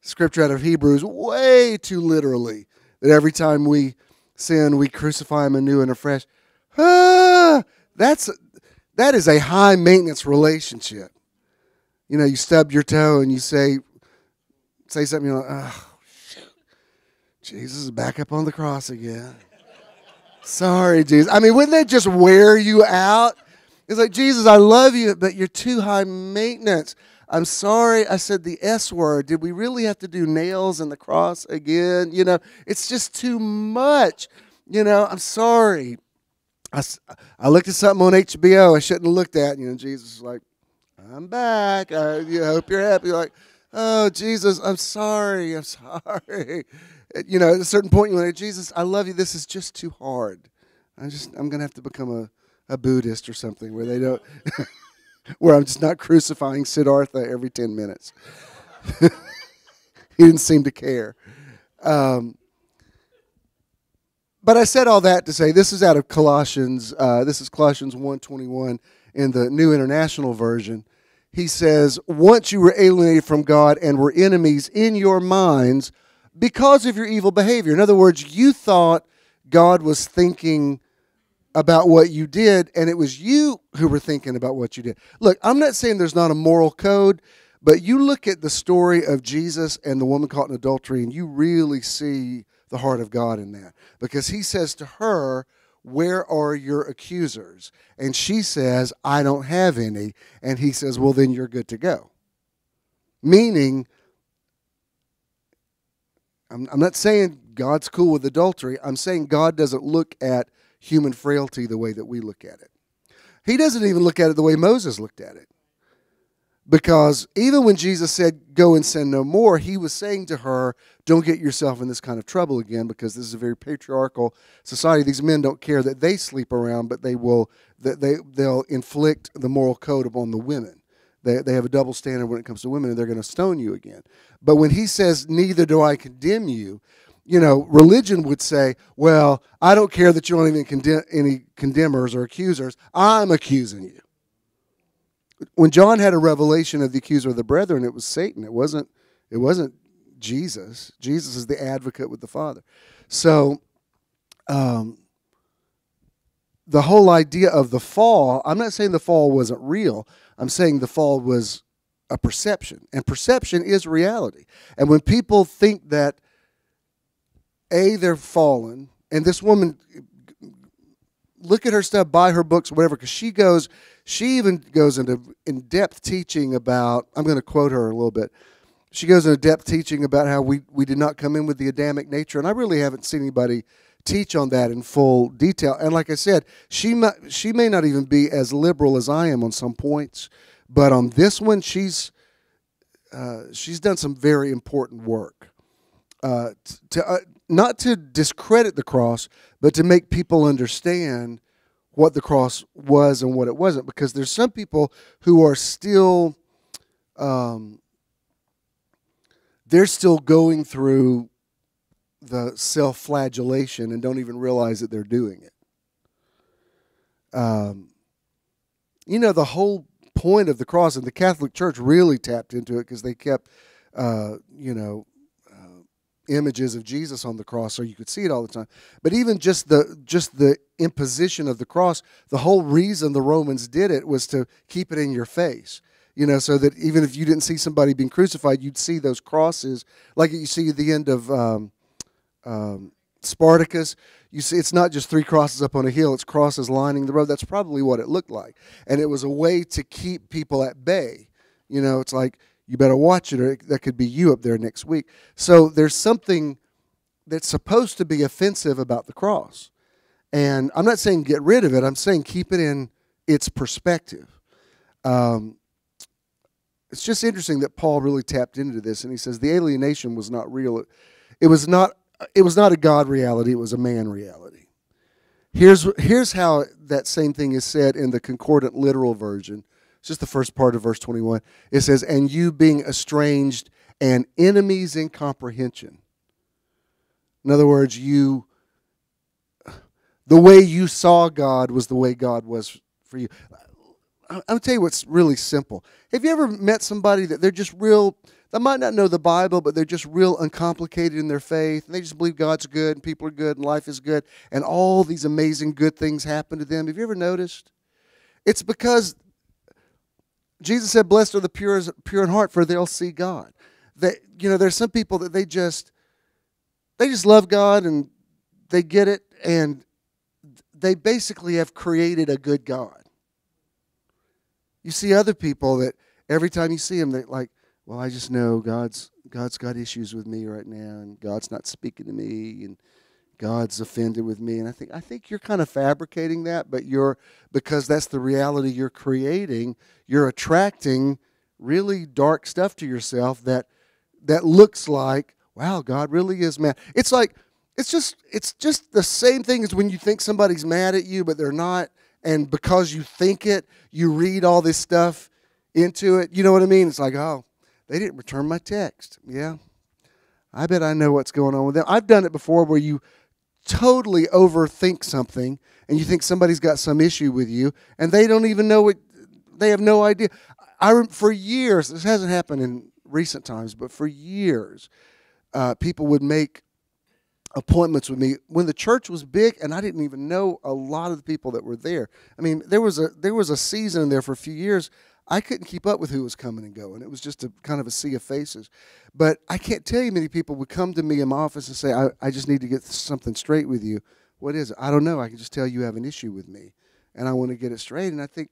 scripture out of Hebrews way too literally. That every time we sin, we crucify him anew and afresh. That is a high maintenance relationship. You know, you stub your toe and you say something, you're like, oh, shoot. Jesus is back up on the cross again. Sorry, Jesus. I mean, wouldn't that just wear you out? It's like, Jesus, I love you, but you're too high maintenance. I'm sorry I said the S word. Did we really have to do nails and the cross again? You know, it's just too much. You know, I'm sorry. I looked at something on HBO I shouldn't have looked at. You know, Jesus is like, I'm back. I hope you're happy. You're like, oh, Jesus, I'm sorry. I'm sorry. You know, at a certain point, you're like, Jesus, I love you. This is just too hard. I'm going to have to become a Buddhist or something where they don't, where I'm just not crucifying Siddhartha every 10 minutes. He didn't seem to care. But I said all that to say this is out of Colossians. This is Colossians 1:21 in the New International Version. He says, once you were alienated from God and were enemies in your minds because of your evil behavior. In other words, you thought God was thinking about what you did, and it was you who were thinking about what you did. Look, I'm not saying there's not a moral code, but you look at the story of Jesus and the woman caught in adultery, and you really see the heart of God in that. Because he says to her, where are your accusers? And she says, I don't have any. And he says, well, then you're good to go. Meaning, I'm not saying God's cool with adultery. I'm saying God doesn't look at human frailty the way that we look at it. He doesn't even look at it the way Moses looked at it. Because even when Jesus said, go and sin no more, he was saying to her, don't get yourself in this kind of trouble again, because this is a very patriarchal society. These men don't care that they sleep around, but they'll inflict the moral code upon the women. They have a double standard when it comes to women, and they're going to stone you again. But when he says, neither do I condemn you, you know, religion would say, well, I don't care that you don't even condemn any condemners or accusers. I'm accusing you. When John had a revelation of the accuser of the brethren, it was Satan. It wasn't Jesus. Jesus is the advocate with the Father. So the whole idea of the fall, I'm not saying the fall wasn't real. I'm saying the fall was a perception. And perception is reality. And when people think that, A, they're fallen, and this woman, look at her stuff, buy her books, whatever, because she even goes into in-depth teaching about, I'm going to quote her a little bit. She goes into depth teaching about how we did not come in with the Adamic nature, and I really haven't seen anybody teach on that in full detail. And like I said, she may not even be as liberal as I am on some points, but on this one, she's done some very important work. Not to discredit the cross, but to make people understand what the cross was and what it wasn't. Because there's some people who are still, they're still going through the self-flagellation and don't even realize that they're doing it. You know, the whole point of the cross, and the Catholic Church really tapped into it because they kept, images of Jesus on the cross so you could see it all the time. But even just the imposition of the cross, the whole reason the Romans did it was to keep it in your face. You know, so that even if you didn't see somebody being crucified, you'd see those crosses, like you see at the end of Spartacus. You see, it's not just 3 crosses up on a hill, it's crosses lining the road. That's probably what it looked like. And it was a way to keep people at bay. You know, it's like, you better watch it, or that could be you up there next week. So there's something that's supposed to be offensive about the cross. And I'm not saying get rid of it. I'm saying keep it in its perspective. It's just interesting that Paul really tapped into this, and he says the alienation was not real. It was not a God reality. It was a man reality. Here's how that same thing is said in the Concordant Literal Version. It's just the first part of verse 21. It says, and you being estranged and enemies in comprehension. In other words, the way you saw God was the way God was for you. I'm going to tell you what's really simple. Have you ever met somebody that they're just real, they might not know the Bible, but they're just real uncomplicated in their faith, and they just believe God's good, and people are good, and life is good, and all these amazing good things happen to them? Have you ever noticed? It's because Jesus said, blessed are the pure in heart, for they'll see God. There's some people that they just love God, and they get it, and they basically have created a good God. You see other people that every time you see them, they're like, well, I just know God's got issues with me right now, and God's not speaking to me, and God's offended with me. And I think you're kind of fabricating that, but because that's the reality you're creating, you're attracting really dark stuff to yourself that looks like, wow, God really is mad. It's just the same thing as when you think somebody's mad at you, but they're not. And because you think it, you read all this stuff into it. You know what I mean? It's like, oh, they didn't return my text. Yeah, I bet I know what's going on with them. I've done it before where you totally overthink something and you think somebody's got some issue with you and they don't even know it. They have no idea. For years, this hasn't happened in recent times, but for years, people would make appointments with me when the church was big, and I didn't even know a lot of the people that were there. I mean, there was a season there for a few years. I couldn't keep up with who was coming and going. It was just a kind of a sea of faces. But I can't tell you many people would come to me in my office and say, I just need to get something straight with you. What is it? I don't know. I can just tell you have an issue with me, and I want to get it straight. And I think,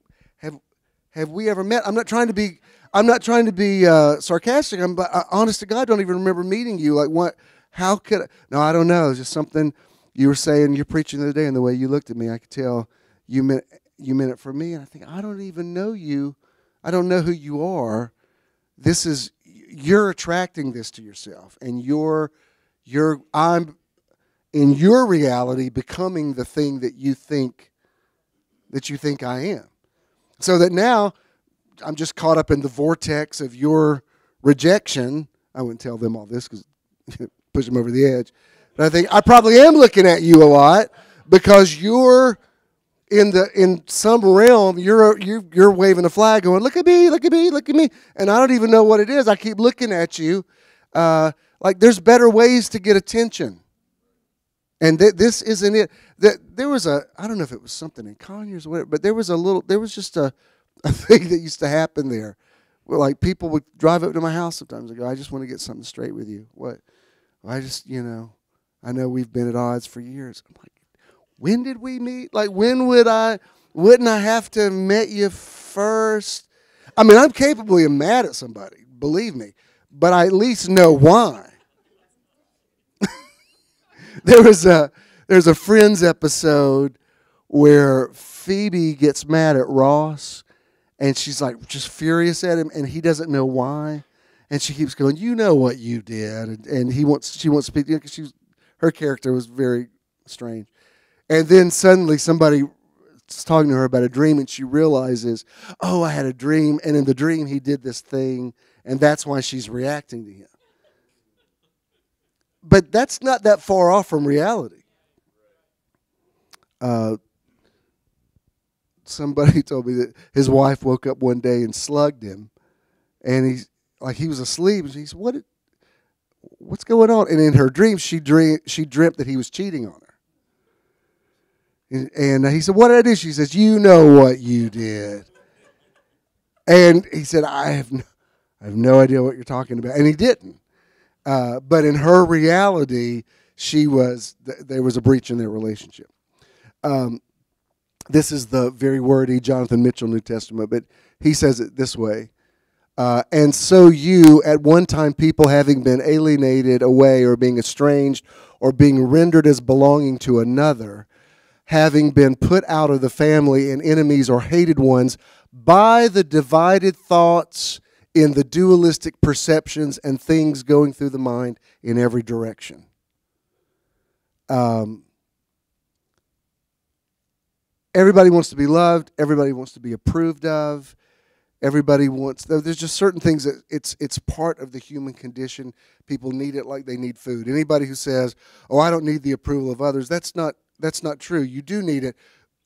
have we ever met? I'm not trying to be sarcastic. I'm honest to God, I don't even remember meeting you. Like what? How could I? No, I don't know. It's just something you were saying. You're preaching the other day, and the way you looked at me, I could tell you meant it for me. And I think, I don't even know you. I don't know who you are. You're attracting this to yourself, and I'm in your reality becoming the thing that you think I am. So that now I'm just caught up in the vortex of your rejection. I wouldn't tell them all this because push them over the edge. But I think I probably am looking at you a lot because you're in some realm. You're waving a flag, going, "Look at me, look at me, look at me," and I don't even know what it is. I keep looking at you, like there's better ways to get attention. And this isn't it. There was I don't know if it was something in Conyers or whatever, but there was just a thing that used to happen there. Where like people would drive up to my house sometimes and go, I just want to get something straight with you. What? I just, I know we've been at odds for years. I'm like, when did we meet? Like, wouldn't I have to have met you first? I mean, I'm capably mad at somebody, believe me, but I at least know why. There's a Friends episode where Phoebe gets mad at Ross, and she's like just furious at him, and he doesn't know why. And she keeps going, you know what you did, and she wants to speak to you because her character was very strange. And then suddenly somebody is talking to her about a dream, and she realizes, oh, I had a dream, and in the dream he did this thing, and that's why she's reacting to him. But that's not that far off from reality. Somebody told me that his wife woke up one day and slugged him, and he was asleep. And she said, "What's going on?" And in her dream, she dreamt that he was cheating on her. And he said, "What did I do?" She says, "You know what you did." And he said, "I have no idea what you're talking about," and he didn't. But in her reality, there was a breach in their relationship. This is the very wordy Jonathan Mitchell New Testament, but he says it this way. And so you, at one time people having been alienated away or being estranged or being rendered as belonging to another, having been put out of the family and enemies or hated ones by the divided thoughts in the dualistic perceptions and things going through the mind in every direction. Everybody wants to be loved. Everybody wants to be approved of. Everybody wants. There's just certain things that it's part of the human condition. People need it like they need food. Anybody who says, "Oh, I don't need the approval of others," that's not true. You do need it.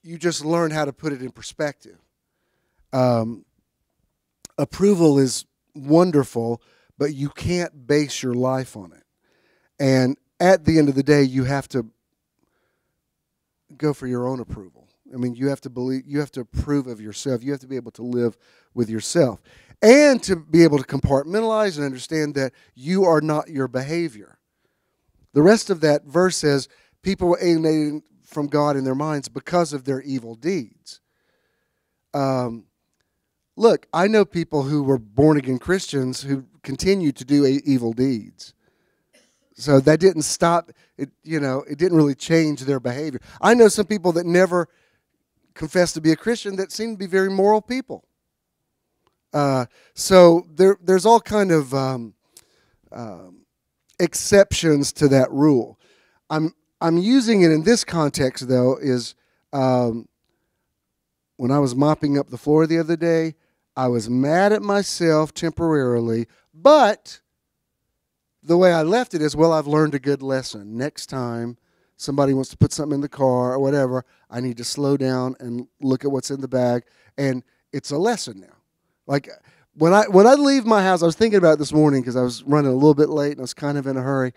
You just learn how to put it in perspective. approval is wonderful, but you can't base your life on it. And at the end of the day, you have to go for your own approval. I mean, you have to approve of yourself. You have to be able to live with yourself and to be able to compartmentalize and understand that you are not your behavior. The rest of that verse says, people were alienated from God in their minds because of their evil deeds. Look, I know people who were born-again Christians who continue to do evil deeds. So that didn't stop it. It didn't really change their behavior. I know some people that never confessed to be a Christian that seem to be very moral people. So there's all kind of exceptions to that rule. I'm using it in this context, though, is when I was mopping up the floor the other day, I was mad at myself temporarily, but the way I left it is, well, I've learned a good lesson. Next time somebody wants to put something in the car or whatever, I need to slow down and look at what's in the bag, and it's a lesson now. Like, when I leave my house, I was thinking about it this morning because I was running a little bit late and I was kind of in a hurry,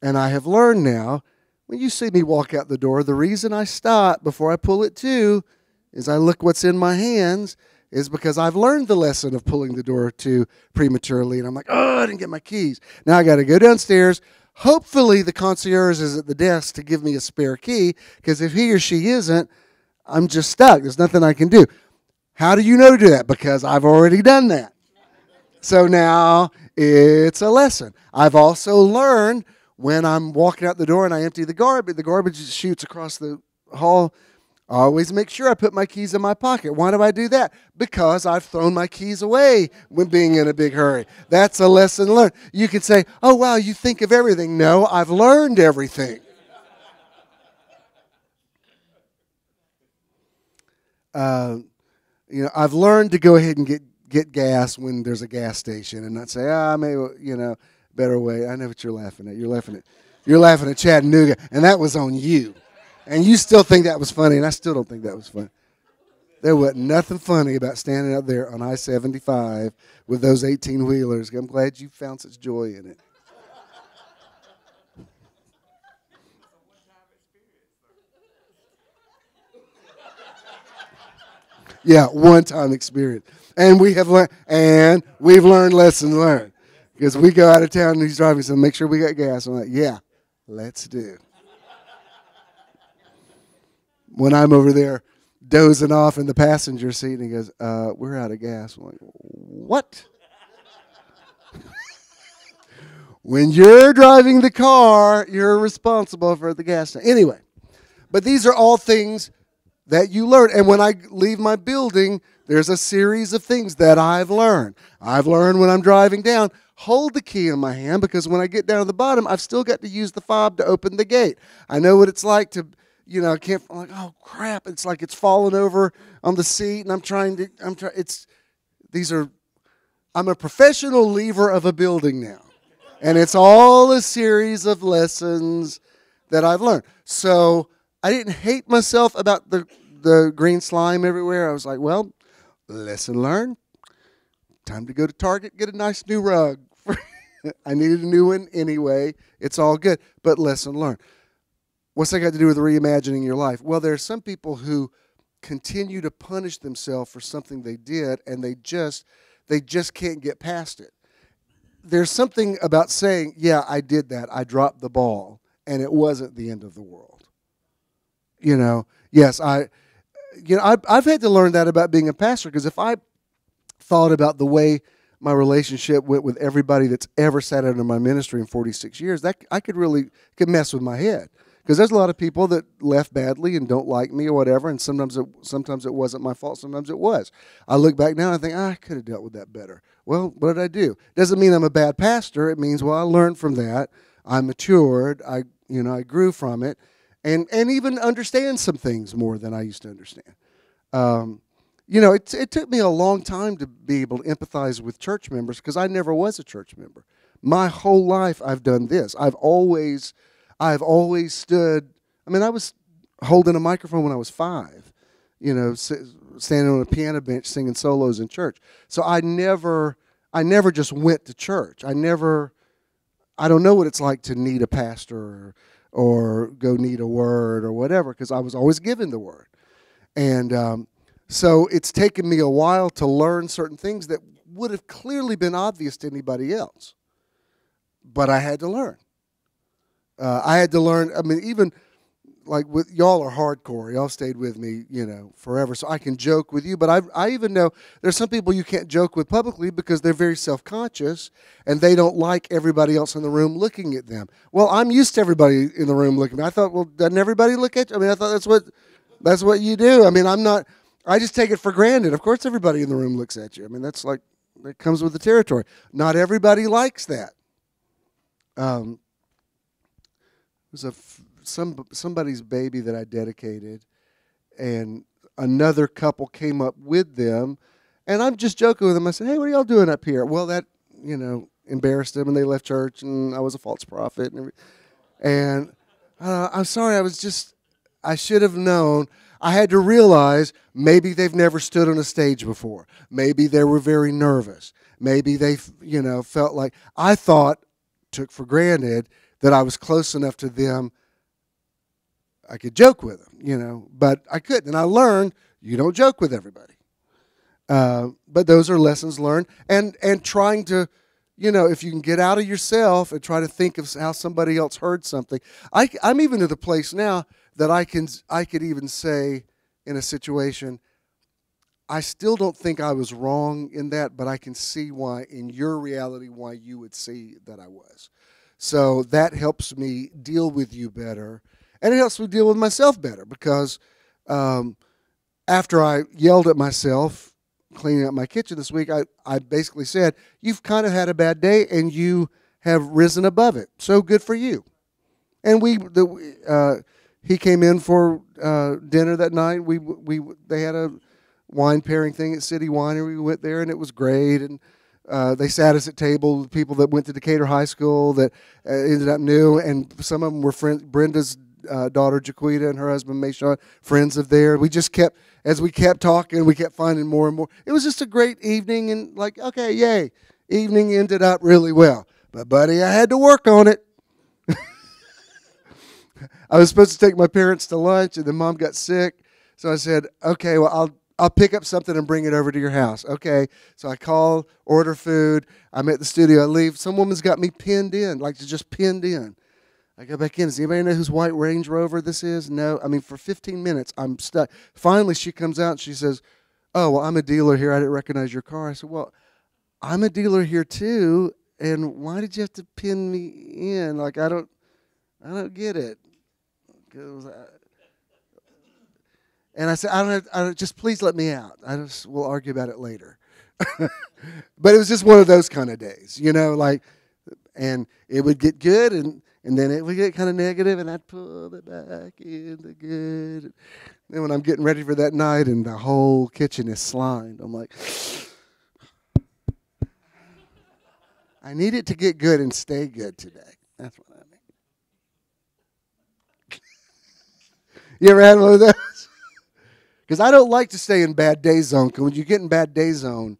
and I have learned now, when you see me walk out the door, the reason I stop before I pull it to is I look what's in my hands, is because I've learned the lesson of pulling the door to prematurely, and I'm like, oh, I didn't get my keys. Now I got to go downstairs. Hopefully the concierge is at the desk to give me a spare key, because if he or she isn't, I'm just stuck. There's nothing I can do. How do you know to do that? Because I've already done that. So now it's a lesson. I've also learned when I'm walking out the door and I empty the garbage shoots across the hall, I always make sure I put my keys in my pocket. Why do I do that? Because I've thrown my keys away when being in a big hurry. That's a lesson learned. You can say, oh, wow, you think of everything. No, I've learned everything. I've learned to go ahead and get gas when there's a gas station and not say, maybe, better way. I know what you're laughing at. You're laughing at Chattanooga, and that was on you. And you still think that was funny, and I still don't think that was funny. There wasn't nothing funny about standing out there on I-75 with those 18-wheelers. I'm glad you found such joy in it. Yeah, one-time experience. And we've learned lessons learned. Because we go out of town and he's driving, so make sure we got gas. I'm like, yeah, let's do. When I'm over there dozing off in the passenger seat, and he goes, we're out of gas. I'm like, what? When you're driving the car, you're responsible for the gas tank. Anyway, but these are all things that you learn. And when I leave my building, there's a series of things that I've learned. I've learned when I'm driving down, hold the key in my hand, because when I get down to the bottom, I've still got to use the fob to open the gate. I know what it's like to... I can't, I'm like, oh, crap. It's like it's falling over on the seat, and I'm a professional lever of a building now. And it's all a series of lessons that I've learned. So I didn't hate myself about the green slime everywhere. I was like, well, lesson learned. Time to go to Target, get a nice new rug. I needed a new one anyway. It's all good, but lesson learned. What's that got to do with reimagining your life? Well, there are some people who continue to punish themselves for something they did, and they just can't get past it. There's something about saying, yeah, I did that. I dropped the ball, and it wasn't the end of the world. Yes, I've had to learn that about being a pastor, because if I thought about the way my relationship went with everybody that's ever sat under my ministry in 46 years, that I could mess with my head. Because there's a lot of people that left badly and don't like me or whatever, and sometimes it wasn't my fault, sometimes it was. I look back now and I think, I could have dealt with that better. Well, what did I do? Doesn't mean I'm a bad pastor. It means, well, I learned from that. I matured. I grew from it, and even understand some things more than I used to understand. It took me a long time to be able to empathize with church members, because I never was a church member. My whole life I've done this. I've always stood. I mean, I was holding a microphone when I was 5, standing on a piano bench singing solos in church. So I never just went to church. I don't know what it's like to need a pastor or go need a word or whatever, because I was always given the word. And so it's taken me a while to learn certain things that would have clearly been obvious to anybody else. But I had to learn. I mean, even like with y'all are hardcore. Y'all stayed with me, forever. So I can joke with you. But I even know there's some people you can't joke with publicly because they're very self-conscious and they don't like everybody else in the room looking at them. Well, I'm used to everybody in the room looking at me. I thought, well, doesn't everybody look at you? I mean, I thought that's what you do. I mean, I just take it for granted. Of course everybody in the room looks at you. I mean, that comes with the territory. Not everybody likes that. It was somebody's baby that I dedicated, and another couple came up with them, and I'm just joking with them. I said, "Hey, what are y'all doing up here?" Well, that embarrassed them, and they left church, and I was a false prophet, and I'm sorry. I should have known. I had to realize maybe they've never stood on a stage before. Maybe they were very nervous. Maybe they, felt like I took for granted that I was close enough to them I could joke with them, but I couldn't. And I learned you don't joke with everybody. But those are lessons learned. And trying to, if you can get out of yourself and try to think of how somebody else heard something. I'm even to the place now that I could even say in a situation, I still don't think I was wrong in that, but I can see why, in your reality, why you would see that I was. So that helps me deal with you better, and it helps me deal with myself better, because after I yelled at myself cleaning up my kitchen this week, I basically said, you've kind of had a bad day, and you have risen above it. So good for you. And he came in for dinner that night. They had a wine pairing thing at City Winery. We went there, and it was great. And they sat us at table with people that went to Decatur High School that ended up new, and some of them were friends. Brenda's daughter Jaquita and her husband Mayshawn, friends of theirs. As we kept talking, we kept finding more and more. It was just a great evening, and okay, yay. Evening ended up really well. But buddy, I had to work on it. I was supposed to take my parents to lunch, and then Mom got sick. So I said, okay, well, I'll pick up something and bring it over to your house. Okay. So I call, order food. I'm at the studio. I leave. Some woman's got me pinned in, just pinned in. I go back in. Does anybody know whose white Range Rover this is? No. I mean, for 15 minutes, I'm stuck. Finally, she comes out and she says, oh, well, I'm a dealer here. I didn't recognize your car. I said, well, I'm a dealer here too. And why did you have to pin me in? I don't get it. And I said, I don't just please let me out. We'll argue about it later. But it was just one of those kind of days, and it would get good, and then it would get kind of negative, and I'd pull it back into good. And then when I'm getting ready for that night and the whole kitchen is slimed, I'm like, I need it to get good and stay good today. That's what I mean. You ever had one of those? Because I don't like to stay in bad day zone. Because when you get in bad day zone,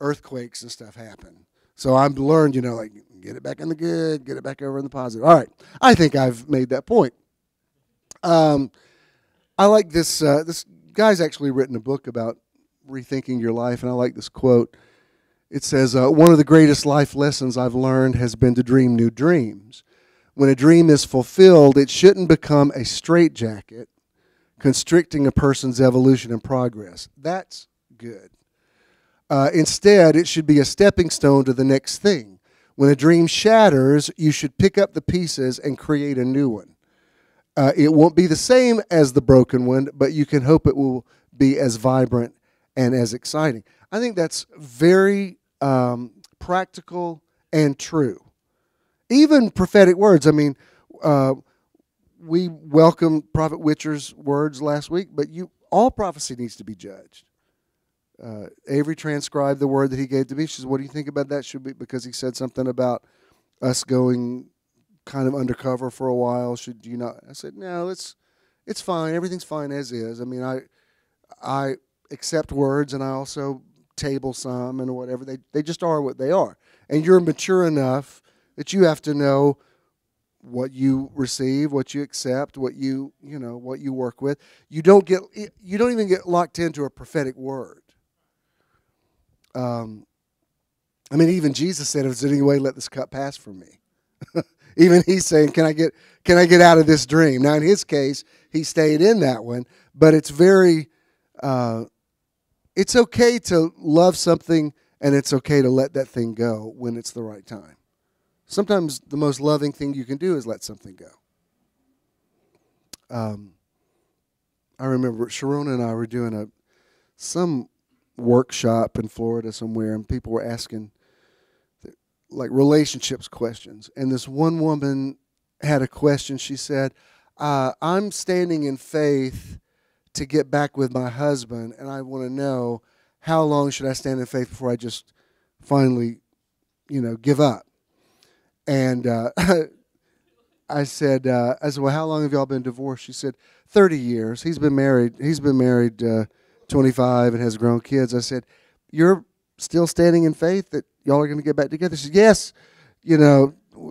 earthquakes and stuff happen. So I've learned, get it back in the good, get it back over in the positive. All right. I think I've made that point. I like this. This guy's actually written a book about rethinking your life, and I like this quote. It says, one of the greatest life lessons I've learned has been to dream new dreams. When a dream is fulfilled, it shouldn't become a straitjacket, constricting a person's evolution and progress. That's good. Instead, it should be a stepping stone to the next thing. When a dream shatters, you should pick up the pieces and create a new one. It won't be the same as the broken one, but you can hope it will be as vibrant and as exciting. I think that's very practical and true. Even prophetic words. I mean, we welcomed Prophet Witcher's words last week, but all prophecy needs to be judged. Avery transcribed the word that he gave to me. She says, what do you think about that? Should be because he said something about us going kind of undercover for a while. Should you not? I said, no, it's fine. Everything's fine as is. I mean, I accept words and I also table some and whatever. They just are what they are. And you're mature enough that you have to know what you receive, what you accept, what you work with. You don't even get locked into a prophetic word. I mean, even Jesus said, "If there's any way, let this cup pass from me." Even he's saying, "Can I get out of this dream?" Now, in his case, he stayed in that one, but it's very, it's okay to love something, and it's okay to let that thing go when it's the right time. Sometimes the most loving thing you can do is let something go. I remember Sharona and I were doing some workshop in Florida somewhere, and people were asking like relationships questions. And this one woman had a question. She said, I'm standing in faith to get back with my husband, and I want to know how long should I stand in faith before I just finally, give up. And I said, well, how long have y'all been divorced? She said, 30 years. He's been married 25 and has grown kids. I said, you're still standing in faith that y'all are going to get back together? She said, yes.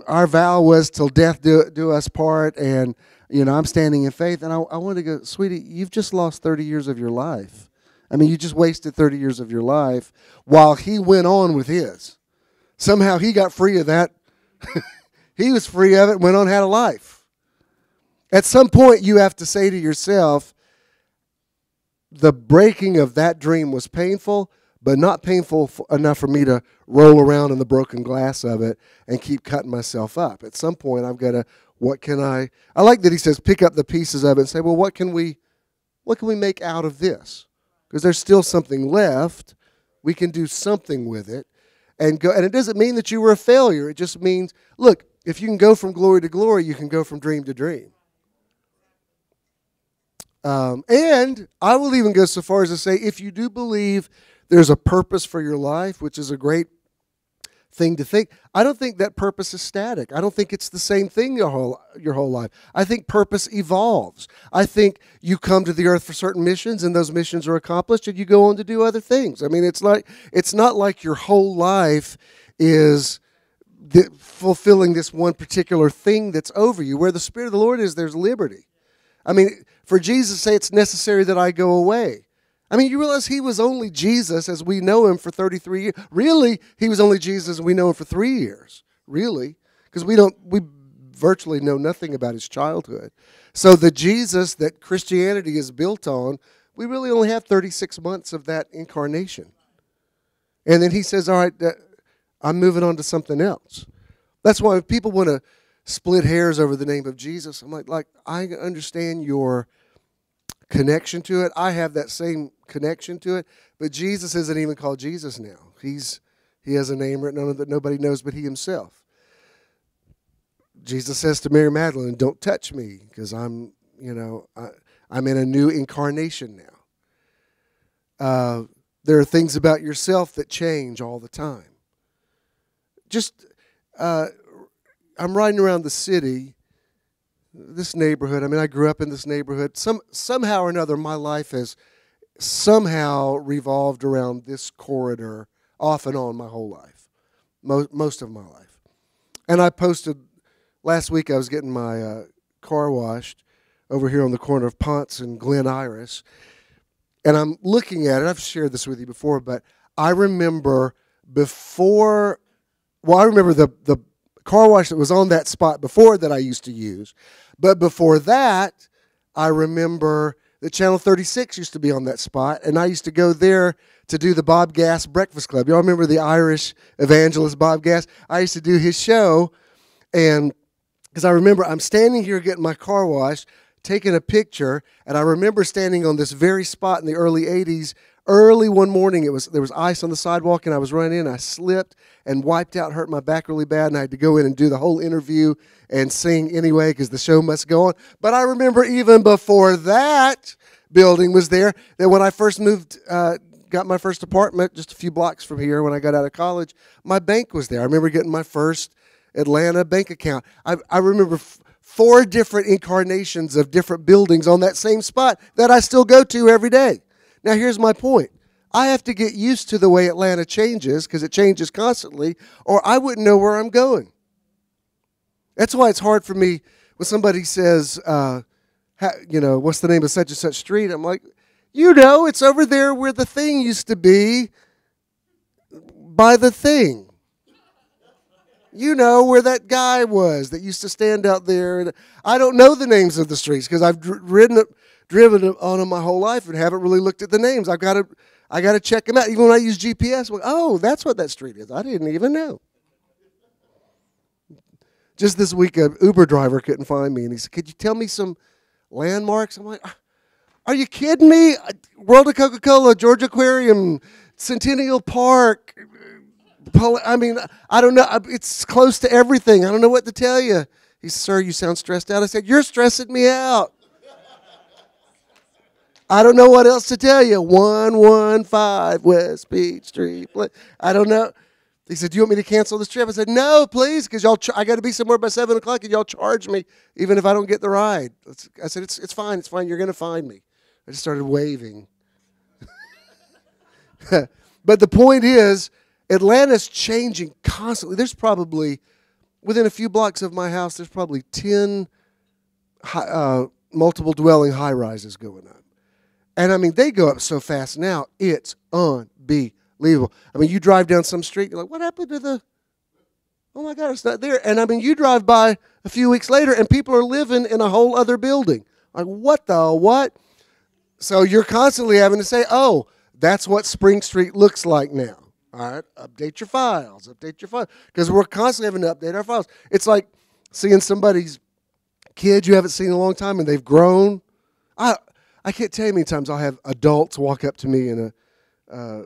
Our vow was till death do us part, and I'm standing in faith. And I wanted to go, sweetie, you've just lost 30 years of your life. I mean, you just wasted 30 years of your life while he went on with his. Somehow he got free of that. He was free of it, went on, had a life. At some point, you have to say to yourself, the breaking of that dream was painful, but not painful enough for me to roll around in the broken glass of it and keep cutting myself up. At some point, I've got to, I like that he says, pick up the pieces of it and say, well, what can we make out of this? Because there's still something left. We can do something with it and go. And it doesn't mean that you were a failure. It just means, look, if you can go from glory to glory, you can go from dream to dream. And I will even go so far as to say, if you do believe there's a purpose for your life, which is a great thing to think, I don't think that purpose is static. I don't think it's the same thing your whole life. I think purpose evolves. I think you come to the earth for certain missions, and those missions are accomplished, and you go on to do other things. I mean, it's not like your whole life is fulfilling this one particular thing that's over you. Where the Spirit of the Lord is, there's liberty. I mean, for Jesus to say it's necessary that I go away. I mean, you realize he was only Jesus as we know him for 33 years. Really, he was only Jesus as we know him for 3 years. Really. Because we virtually know nothing about his childhood. So the Jesus that Christianity is built on, we really only have 36 months of that incarnation. And then he says, all right, I'm moving on to something else. That's why if people want to split hairs over the name of Jesus, I'm like I understand your connection to it. I have that same connection to it, but Jesus isn't even called Jesus now. He has a name written on it that nobody knows but he himself. Jesus says to Mary Magdalene, "Don't touch me, because I'm in a new incarnation now." There are things about yourself that change all the time. I'm riding around the city, this neighborhood. I mean, I grew up in this neighborhood. Somehow or another, my life has somehow revolved around this corridor off and on my whole life, most of my life. And I posted, last week I was getting my car washed over here on the corner of Ponce and Glen Iris. And I'm looking at it. I've shared this with you before, but I remember the car wash that was on that spot before that I used to use. But before that, I remember that Channel 36 used to be on that spot, and I used to go there to do the Bob Gass Breakfast Club. Y'all remember the Irish evangelist Bob Gass? I used to do his show, and because I remember I'm standing here getting my car washed, taking a picture, and I remember standing on this very spot in the early 80s. Early one morning, there was ice on the sidewalk, and I was running in. I slipped and wiped out, hurt my back really bad, and I had to go in and do the whole interview and sing anyway because the show must go on. But I remember even before that building was there, that when I first moved, got my first apartment just a few blocks from here when I got out of college, my bank was there. I remember getting my first Atlanta bank account. I remember 4 different incarnations of different buildings on that same spot that I still go to every day. Now, here's my point. I have to get used to the way Atlanta changes because it changes constantly, or I wouldn't know where I'm going. That's why it's hard for me when somebody says, what's the name of such and such street? I'm like, it's over there where the thing used to be by the thing. Where that guy was that used to stand out there. And I don't know the names of the streets because I've driven on them my whole life and haven't really looked at the names. I got to check them out. Even when I use GPS, I'm like, oh, that's what that street is. I didn't even know. Just this week, an Uber driver couldn't find me, and he said, could you tell me some landmarks? I'm like, are you kidding me? World of Coca-Cola, Georgia Aquarium, Centennial Park. I don't know. It's close to everything. I don't know what to tell you. He said, sir, you sound stressed out. I said, you're stressing me out. I don't know what else to tell you. 115 West Beach Street. I don't know. He said, do you want me to cancel this trip? I said, no, please, because I got to be somewhere by 7 o'clock, and y'all charge me even if I don't get the ride. I said, it's fine. It's fine. You're going to find me. I just started waving. But the point is, Atlanta's changing constantly. There's probably, within a few blocks of my house, there's probably 10 multiple dwelling high-rises going up. And, they go up so fast now, it's unbelievable. You drive down some street, you're like, what happened to the, oh, my God, it's not there. And, you drive by a few weeks later, and people are living in a whole other building. Like, what the what? So you're constantly having to say, oh, that's what Spring Street looks like now. All right, update your files, because we're constantly having to update our files. It's like seeing somebody's kid you haven't seen in a long time, and they've grown. I can't tell you how many times I'll have adults walk up to me in a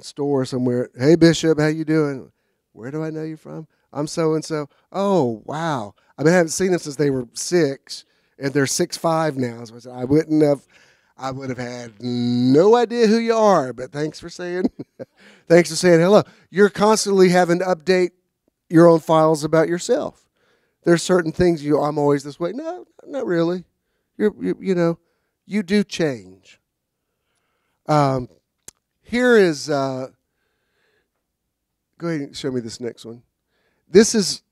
store somewhere. Hey, Bishop, how you doing? Where do I know you from? I'm so-and-so. Oh, wow. I haven't seen them since they were 6, and they're 6'5" now. So I said, I would have had no idea who you are, but thanks for saying hello. You're constantly having to update your own files about yourself. There's certain things I'm always this way. No, not really. You do change. Here is, go ahead and show me this next one. This is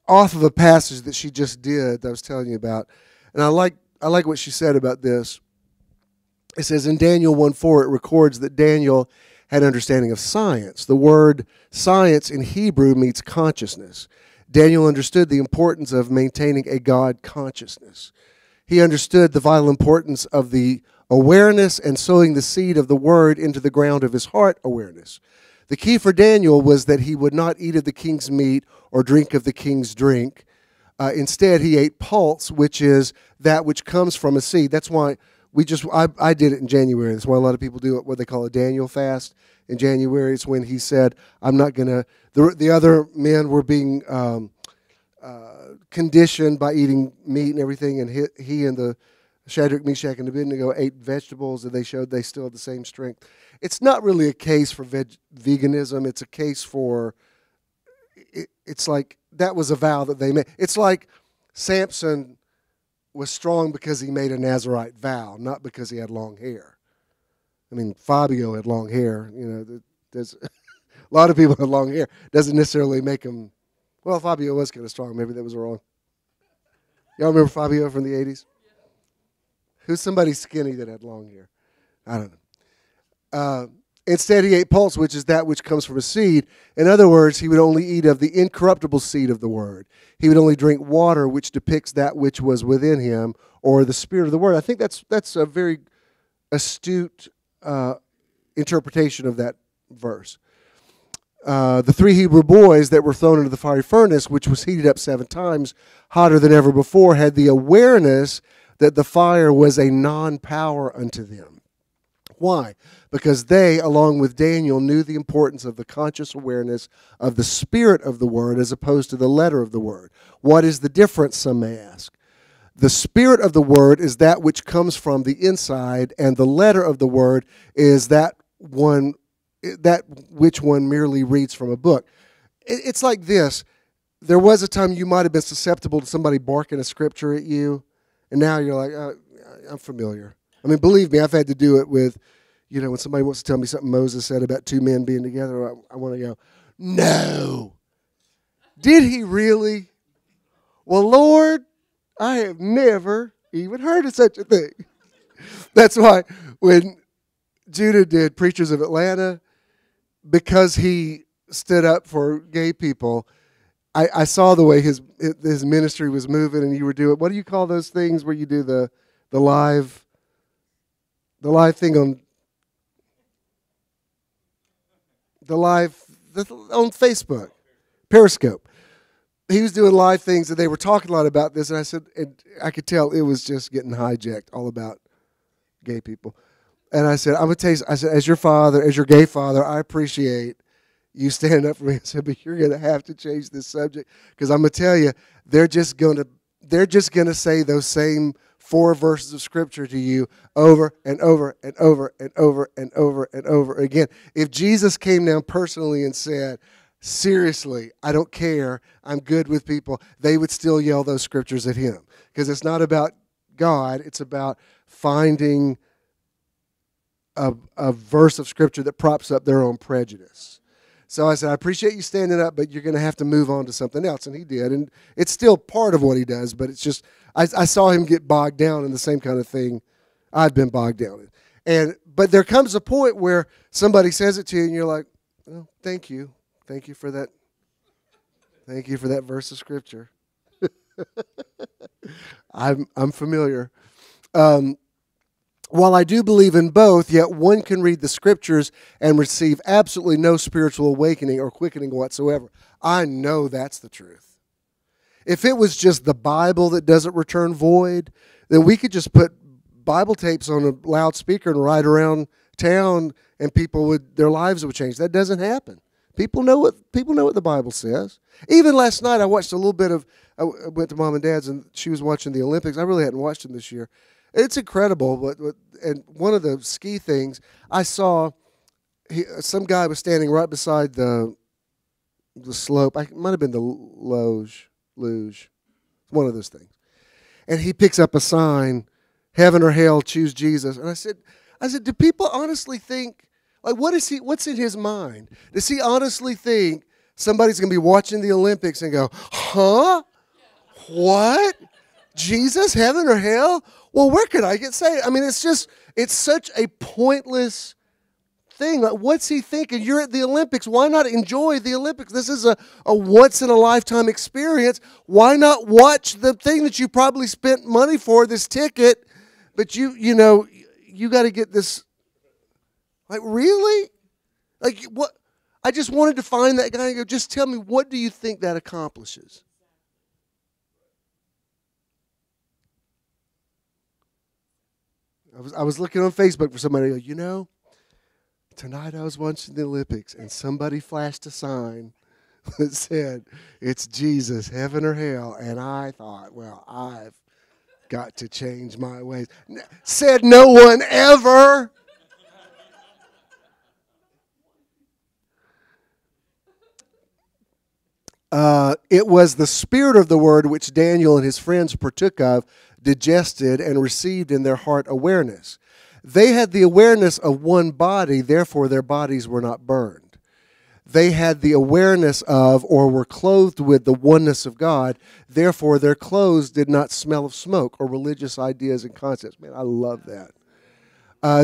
off of a passage that she just did that I was telling you about. And I like what she said about this. It says in Daniel 1:4, it records that Daniel had understanding of science. The word science in Hebrew means consciousness. Daniel understood the importance of maintaining a God consciousness. He understood the vital importance of the awareness and sowing the seed of the word into the ground of his heart awareness. The key for Daniel was that he would not eat of the king's meat or drink of the king's drink. Instead, he ate pulse, which is that which comes from a seed. That's why I did it in January. That's why a lot of people do what they call a Daniel fast. In January, it's when he said, I'm not going to, the other men were being conditioned by eating meat and everything, and he and the Shadrach, Meshach, and Abednego ate vegetables, and they showed they still had the same strength. It's not really a case for veganism. It's a case for, it's like, that was a vow that they made. It's like Samson was strong because he made a Nazirite vow, not because he had long hair. Fabio had long hair. There's a lot of people had long hair. Doesn't necessarily make them, well, Fabio was kind of strong. Maybe that was wrong. Y'all remember Fabio from the 80s? Who's somebody skinny that had long hair? I don't know. Instead, he ate pulse, which is that which comes from a seed. In other words, he would only eat of the incorruptible seed of the word. He would only drink water, which depicts that which was within him, or the spirit of the word. I think that's a very astute interpretation of that verse. The 3 Hebrew boys that were thrown into the fiery furnace, which was heated up 7 times hotter than ever before, had the awareness that the fire was a non-power unto them. Why? Because they, along with Daniel, knew the importance of the conscious awareness of the spirit of the word as opposed to the letter of the word. What is the difference, some may ask? The spirit of the word is that which comes from the inside, and the letter of the word is that which one merely reads from a book. It's like this. There was a time you might have been susceptible to somebody barking a scripture at you, and now you're like, I'm familiar. I mean, believe me, I've had to do it with, when somebody wants to tell me something Moses said about two men being together, I want to go, no. Did he really? Well, Lord, I have never even heard of such a thing. That's why when Judah did Preachers of Atlanta, because he stood up for gay people, I saw the way his ministry was moving, and you were doing, what do you call those things where you do the live thing on on Facebook, Periscope. He was doing live things, and they were talking a lot about this, and I said, and I could tell it was just getting hijacked, all about gay people. And I said, I'm going to tell you, I said, as your father, as your gay father, I appreciate you standing up for me. I said, but you're going to have to change this subject, because I'm going to tell you, they're just going to say those same 4 verses of Scripture to you over and over and over and over and over and over again. If Jesus came down personally and said, seriously, I don't care, I'm good with people, they would still yell those Scriptures at him, because it's not about God, it's about finding a verse of Scripture that props up their own prejudice. So I said, I appreciate you standing up, but you're going to have to move on to something else. And he did. And it's still part of what he does, but it's just, I saw him get bogged down in the same kind of thing I've been bogged down in. But there comes a point where somebody says it to you, and you're like, oh, thank you. Thank you for that. Thank you for that verse of Scripture. I'm familiar. While I do believe in both, yet one can read the Scriptures and receive absolutely no spiritual awakening or quickening whatsoever. I know that's the truth. If it was just the Bible that doesn't return void, then we could just put Bible tapes on a loudspeaker and ride around town, and their lives would change. That doesn't happen. People know what the Bible says. Even last night, I watched a little bit of. I went to Mom and Dad's, and she was watching the Olympics. I really hadn't watched them this year. It's incredible, and one of the ski things I saw, some guy was standing right beside the slope. It might have been the luge, one of those things, and he picks up a sign, "Heaven or hell, choose Jesus." And I said, do people honestly think, like, what's in his mind? Does he honestly think somebody's going to be watching the Olympics and go, huh? What? Jesus, heaven or hell? Well, where could I get saved? I mean, it's such a pointless thing. Like, what's he thinking? You're at the Olympics. Why not enjoy the Olympics? This is a once-in-a-lifetime experience. Why not watch the thing that you probably spent money for, this ticket, but you got to get this. Like, really? Like, what? I just wanted to find that guy and go, just tell me, what do you think that accomplishes? I was looking on Facebook for somebody, tonight I was watching the Olympics, and somebody flashed a sign that said, it's Jesus, heaven or hell. And I thought, well, I've got to change my ways. Said no one ever. It was the spirit of the word which Daniel and his friends partook of, digested, and received in their heart awareness. They had the awareness of one body, therefore their bodies were not burned. They had the awareness of, or were clothed with, the oneness of God, therefore their clothes did not smell of smoke or religious ideas and concepts. Man, I love that.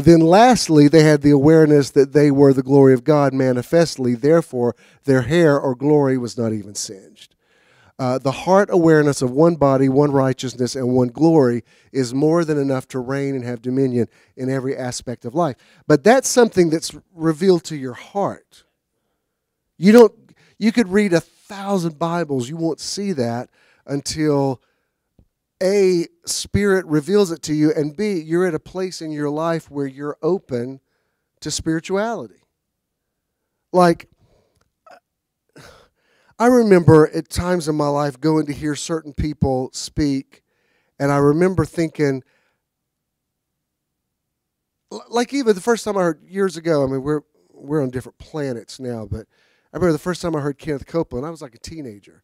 Then lastly, they had the awareness that they were the glory of God manifestly, therefore their hair or glory was not even singed. The heart awareness of one body, one righteousness, and one glory is more than enough to reign and have dominion in every aspect of life. But that's something that's revealed to your heart. You could read 1,000 Bibles, you won't see that until A, Spirit reveals it to you, and B, you're at a place in your life where you're open to spirituality. Like, I remember at times in my life going to hear certain people speak, and I remember thinking, like even the first time I heard years ago, I mean, we're on different planets now, but I remember the first time I heard Kenneth Copeland, I was like a teenager.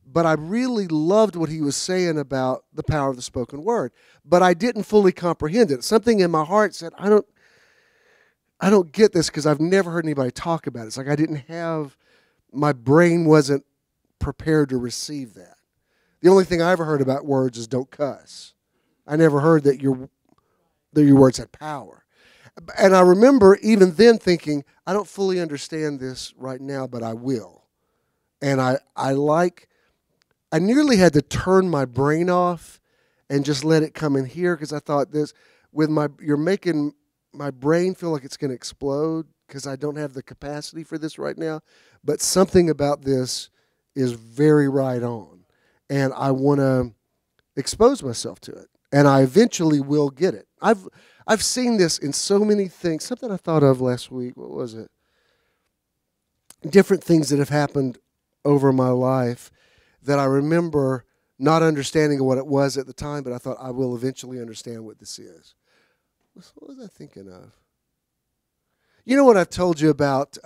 but I really loved what he was saying about the power of the spoken word. But I didn't fully comprehend it. Something in my heart said, I don't get this because I've never heard anybody talk about it. It's like I didn't have, my brain wasn't prepared to receive that. The only thing I ever heard about words is don't cuss. I never heard that your words had power. And I remember even then thinking, I don't fully understand this right now, but I will. And I nearly had to turn my brain off and just let it come in here because I thought you're making my brain feel like it's going to explode because I don't have the capacity for this right now. But something about this is very right on. And I want to expose myself to it. And I eventually will get it. I've seen this in so many things. Something I thought of last week. What was it? Different things that have happened over my life that I remember not understanding what it was at the time, but I thought I will eventually understand what this is. What was I thinking of? You know what I've told you about?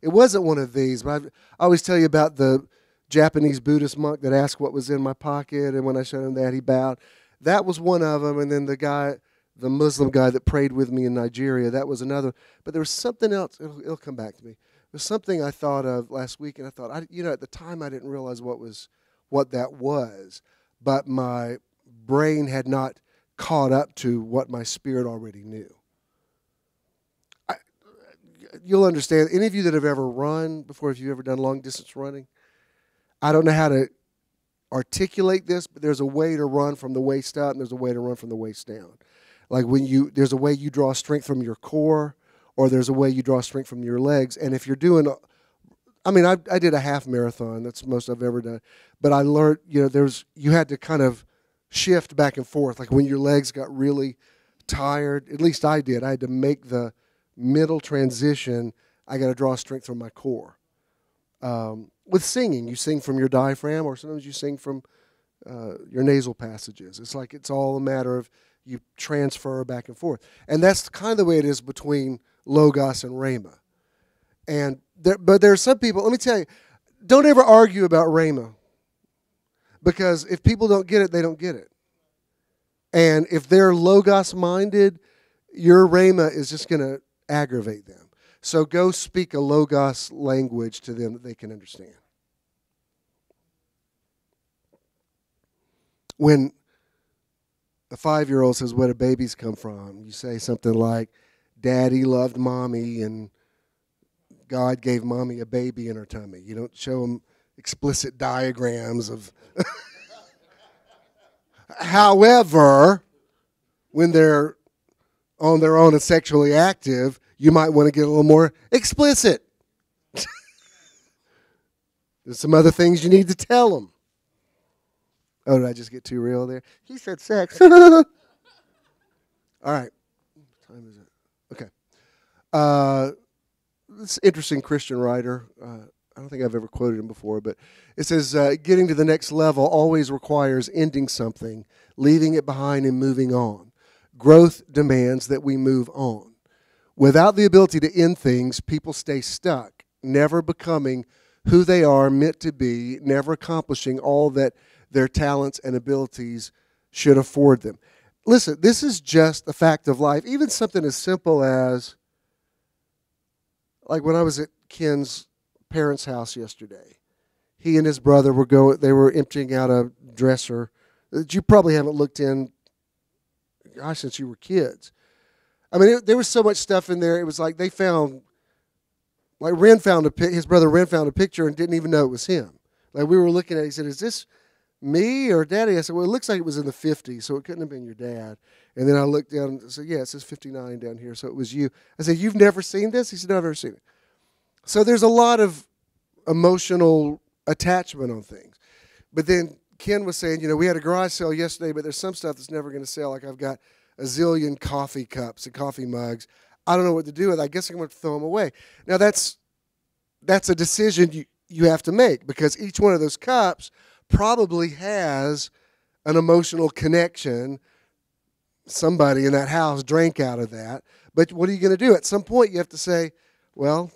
It wasn't one of these, but I always tell you about the Japanese Buddhist monk that asked what was in my pocket, and when I showed him that, he bowed. That was one of them, and then the Muslim guy that prayed with me in Nigeria, that was another. But there was something else. It'll come back to me. There's something I thought of last week, and I thought, at the time I didn't realize what that was, but my brain had not caught up to what my spirit already knew. You'll understand. Any of you that have ever run before, if you've ever done long distance running, I don't know how to articulate this, but there's a way to run from the waist up, and there's a way to run from the waist down. Like there's a way you draw strength from your core, or there's a way you draw strength from your legs. And if you're doing, I did a half marathon. That's the most I've ever done. But I learned, you had to kind of shift back and forth. Like when your legs got really tired, at least I did. I had to make the middle transition. I got to draw strength from my core. With singing, you sing from your diaphragm, or sometimes you sing from your nasal passages. It's like it's all a matter of you transfer back and forth. And that's kind of the way it is between Logos and Rhema. But there are some people, let me tell you, don't ever argue about Rhema. Because if people don't get it, they don't get it. And if they're Logos-minded, your Rhema is just going to aggravate them. So go speak a Logos language to them that they can understand. When a 5-year-old says, where do babies come from? You say something like, Daddy loved Mommy and God gave Mommy a baby in her tummy. You don't show them explicit diagrams of... However, when they're on their own and sexually active, you might want to get a little more explicit. There's some other things you need to tell them. Oh, did I just get too real there? He said sex. All right. What time is it? Okay. This interesting Christian writer. I don't think I've ever quoted him before, but it says, getting to the next level always requires ending something, leaving it behind and moving on. Growth demands that we move on. Without the ability to end things, people stay stuck, never becoming who they are meant to be, never accomplishing all that their talents and abilities should afford them. Listen, this is just a fact of life. Even something as simple as, like when I was at Ken's parents' house yesterday, he and his brother they were emptying out a dresser that you probably haven't looked in, gosh, since you were kids. I mean, there was so much stuff in there. It was like his brother Ren found a picture and didn't even know it was him. Like we were looking at it, he said, is this me or Daddy? I said, well, it looks like it was in the 50s, so it couldn't have been your dad. And then I looked down and said, yeah, it says 59 down here, so it was you. I said, you've never seen this? He said, no, I've never seen it. So there's a lot of emotional attachment on things. But then Ken was saying, we had a garage sale yesterday, but there's some stuff that's never going to sell. Like I've got a zillion coffee cups and coffee mugs. I don't know what to do with it. I guess I'm going to throw them away. Now that's a decision you have to make, because each one of those cups probably has an emotional connection. Somebody in that house drank out of that. But what are you going to do? At some point you have to say, well,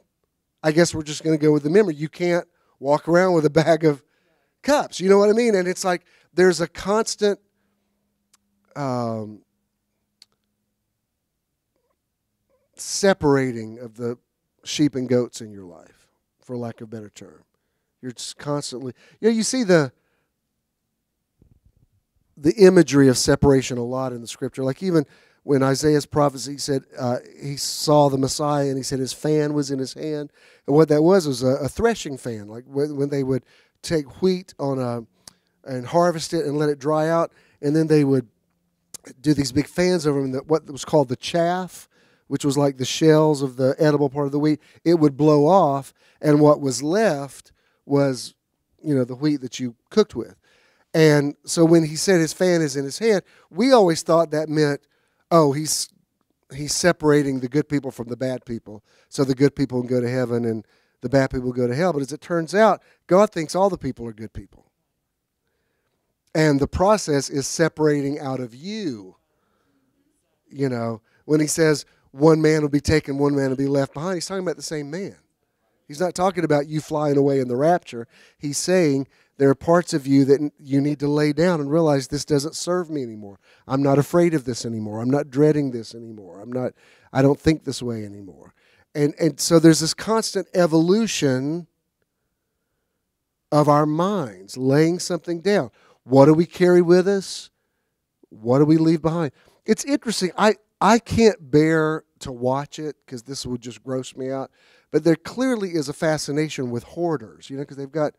I guess we're just going to go with the memory. You can't walk around with a bag of cups. You know what I mean? And it's like there's a constant separating of the sheep and goats in your life, for lack of a better term. You're just constantly, you see the imagery of separation a lot in the scripture. Like even when Isaiah's prophecy said he saw the Messiah and he said his fan was in his hand. And what that was a threshing fan. Like when they would take wheat and harvest it and let it dry out, and then they would do these big fans over them, what was called the chaff, which was like the shells of the edible part of the wheat. It would blow off, and what was left was, the wheat that you cooked with. And so when he said his fan is in his hand, we always thought that meant, oh, he's separating the good people from the bad people, so the good people can go to heaven and the bad people go to hell. But as it turns out, God thinks all the people are good people. And the process is separating out of you. When he says one man will be taken, one man will be left behind, he's talking about the same man. He's not talking about you flying away in the rapture. He's saying there are parts of you that you need to lay down and realize this doesn't serve me anymore. I'm not afraid of this anymore. I'm not dreading this anymore. I don't think this way anymore. And so there's this constant evolution of our minds, laying something down. What do we carry with us? What do we leave behind? It's interesting. I can't bear to watch it because this would just gross me out. But there clearly is a fascination with hoarders, because they've got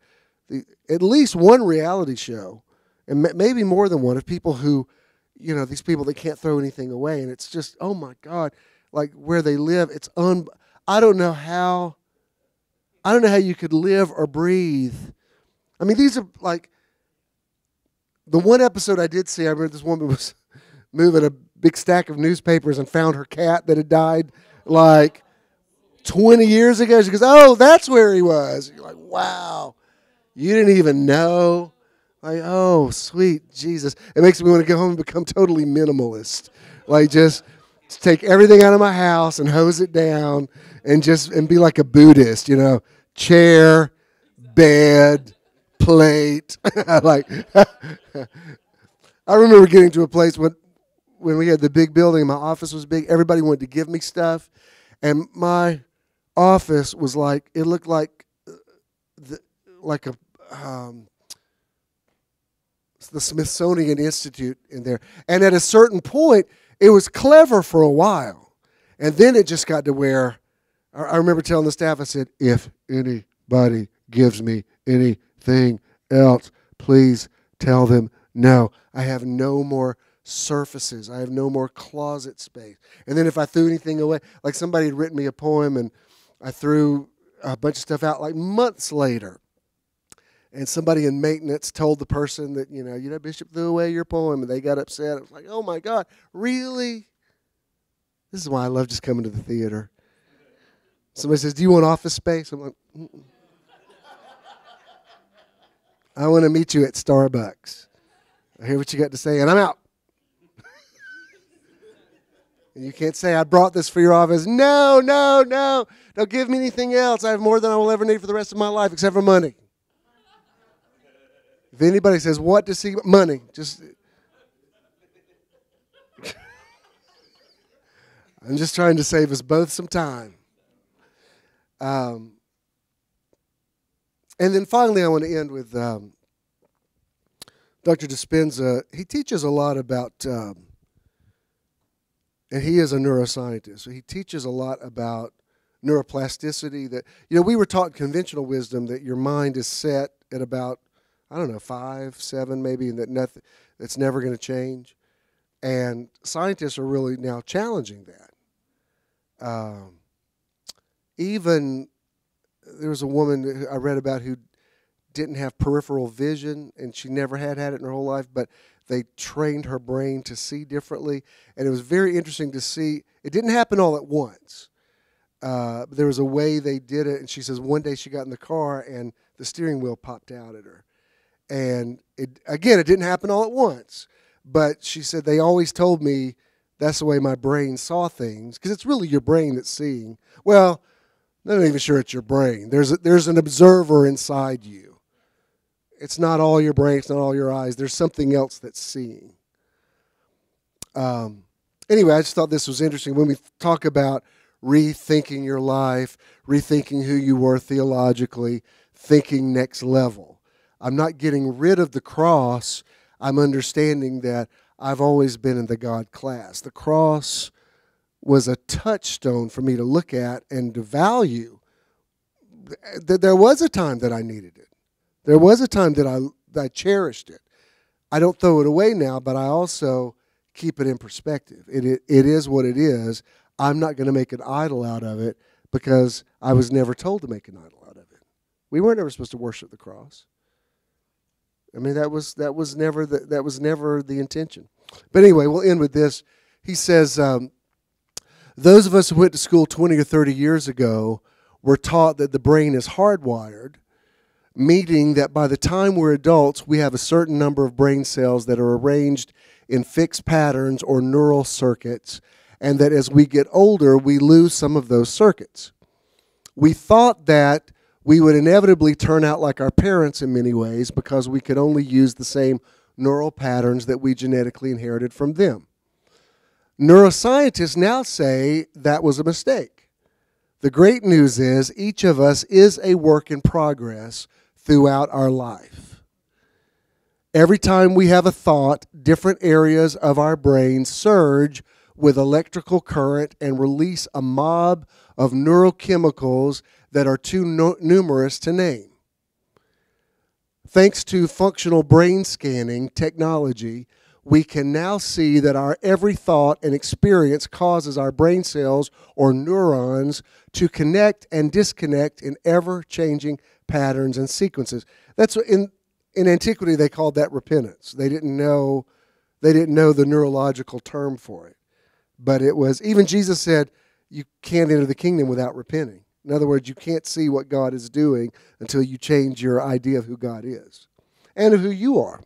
at least one reality show, and maybe more than one, of people who, these people that can't throw anything away. And it's just, oh my God, like where they live, it's I don't know how you could live or breathe. I mean, these are like, the one episode I did see, I remember this woman was moving a big stack of newspapers and found her cat that had died like 20 years ago. She goes, oh, that's where he was. You're like, wow, you didn't even know. Like, oh, sweet Jesus. It makes me want to go home and become totally minimalist. Like just take everything out of my house and hose it down and be like a Buddhist, chair, bed, plate. Like, I remember getting to a place when we had the big building, my office was big, everybody wanted to give me stuff, and my office was like, it looked like the Smithsonian Institute in there. And at a certain point, it was clever for a while, and then it just got to where I remember telling the staff, I said, if anybody gives me anything else, please tell them no. I have no more surfaces. I have no more closet space. And then if I threw anything away, like somebody had written me a poem and I threw a bunch of stuff out like months later. And somebody in maintenance told the person that, Bishop threw away your poem, and they got upset. It was like, oh my God, really? This is why I love just coming to the theater. Somebody says, do you want office space? I'm like, mm-mm. I want to meet you at Starbucks. I hear what you got to say, and I'm out. And you can't say, I brought this for your office. No. Don't give me anything else. I have more than I will ever need for the rest of my life, except for money. If anybody says, what to see? Money. Just, I'm just trying to save us both some time. And then finally, I want to end with Dr. Dispenza. He teaches a lot about, and he is a neuroscientist, so he teaches a lot about neuroplasticity. That, we were taught in conventional wisdom that your mind is set at about, 5, 7 maybe, and that's never going to change. And scientists are really now challenging that. Even there was a woman I read about who didn't have peripheral vision, and she never had it in her whole life, but they trained her brain to see differently. And it was very interesting to see. It didn't happen all at once. There was a way they did it, and she says one day she got in the car and the steering wheel popped out at her. And it didn't happen all at once. But she said, they always told me that's the way my brain saw things, because it's really your brain that's seeing. Well, I'm not even sure it's your brain. There's an observer inside you. it's not all your brain, it's not all your eyes. There's something else that's seeing. Anyway, I just thought this was interesting. When we talk about rethinking your life, rethinking who you were theologically, thinking next level, I'm not getting rid of the cross. I'm understanding that I've always been in the God class. The cross was a touchstone for me to look at and to value. There was a time that I needed it. There was a time that I cherished it. I don't throw it away now, but I also keep it in perspective. It is what it is. I'm not going to make an idol out of it because I was never told to make an idol out of it. We weren't ever supposed to worship the cross. I mean, that was never the intention. But anyway, we'll end with this. He says, those of us who went to school 20 or 30 years ago were taught that the brain is hardwired, meaning that by the time we're adults, we have a certain number of brain cells that are arranged in fixed patterns or neural circuits, and that as we get older, we lose some of those circuits. We thought that we would inevitably turn out like our parents in many ways because we could only use the same neural patterns that we genetically inherited from them. Neuroscientists now say that was a mistake. The great news is each of us is a work in progress throughout our life. Every time we have a thought, different areas of our brain surge with electrical current and release a mob of neurochemicals that are too numerous to name. Thanks to functional brain scanning technology, we can now see that our every thought and experience causes our brain cells or neurons to connect and disconnect in ever-changing patterns and sequences. That's what in antiquity they called that repentance. They didn't know the neurological term for it. But it was, even Jesus said, you can't enter the kingdom without repenting. In other words, you can't see what God is doing until you change your idea of who God is and of who you are.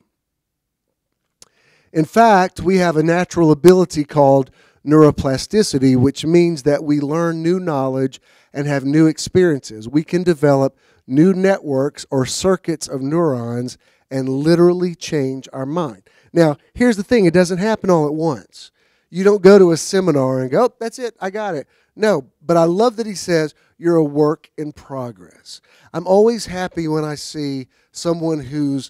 In fact, we have a natural ability called neuroplasticity, which means that we learn new knowledge and have new experiences. We can develop new networks or circuits of neurons and literally change our mind. Now, here's the thing. It doesn't happen all at once. You don't go to a seminar and go, oh, that's it, I got it. No, but I love that he says you're a work in progress. I'm always happy when I see someone who's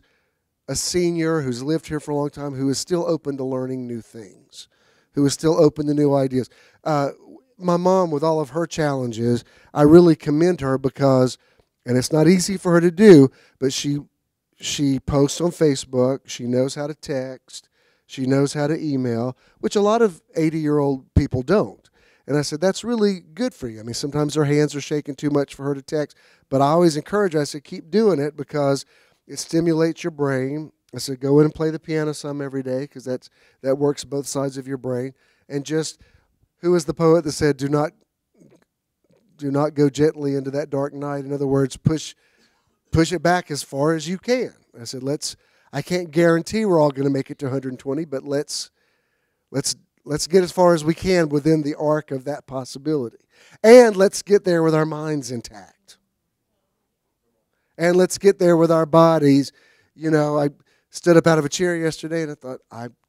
a senior, who's lived here for a long time, who is still open to learning new things, who is still open to new ideas. My mom, with all of her challenges, I really commend her because, and it's not easy for her to do, but she posts on Facebook, she knows how to text, she knows how to email, which a lot of 80-year-old people don't. And I said, that's really good for you. I mean, sometimes her hands are shaking too much for her to text, but I always encourage her. I said, keep doing it because it stimulates your brain. I said, go in and play the piano some every day because that works both sides of your brain. And just, who is the poet that said, do not go gently into that dark night? In other words, push it back as far as you can. I said, I can't guarantee we're all going to make it to 120, but let's get as far as we can within the arc of that possibility. And let's get there with our minds intact. And let's get there with our bodies. You know, I stood up out of a chair yesterday and I thought,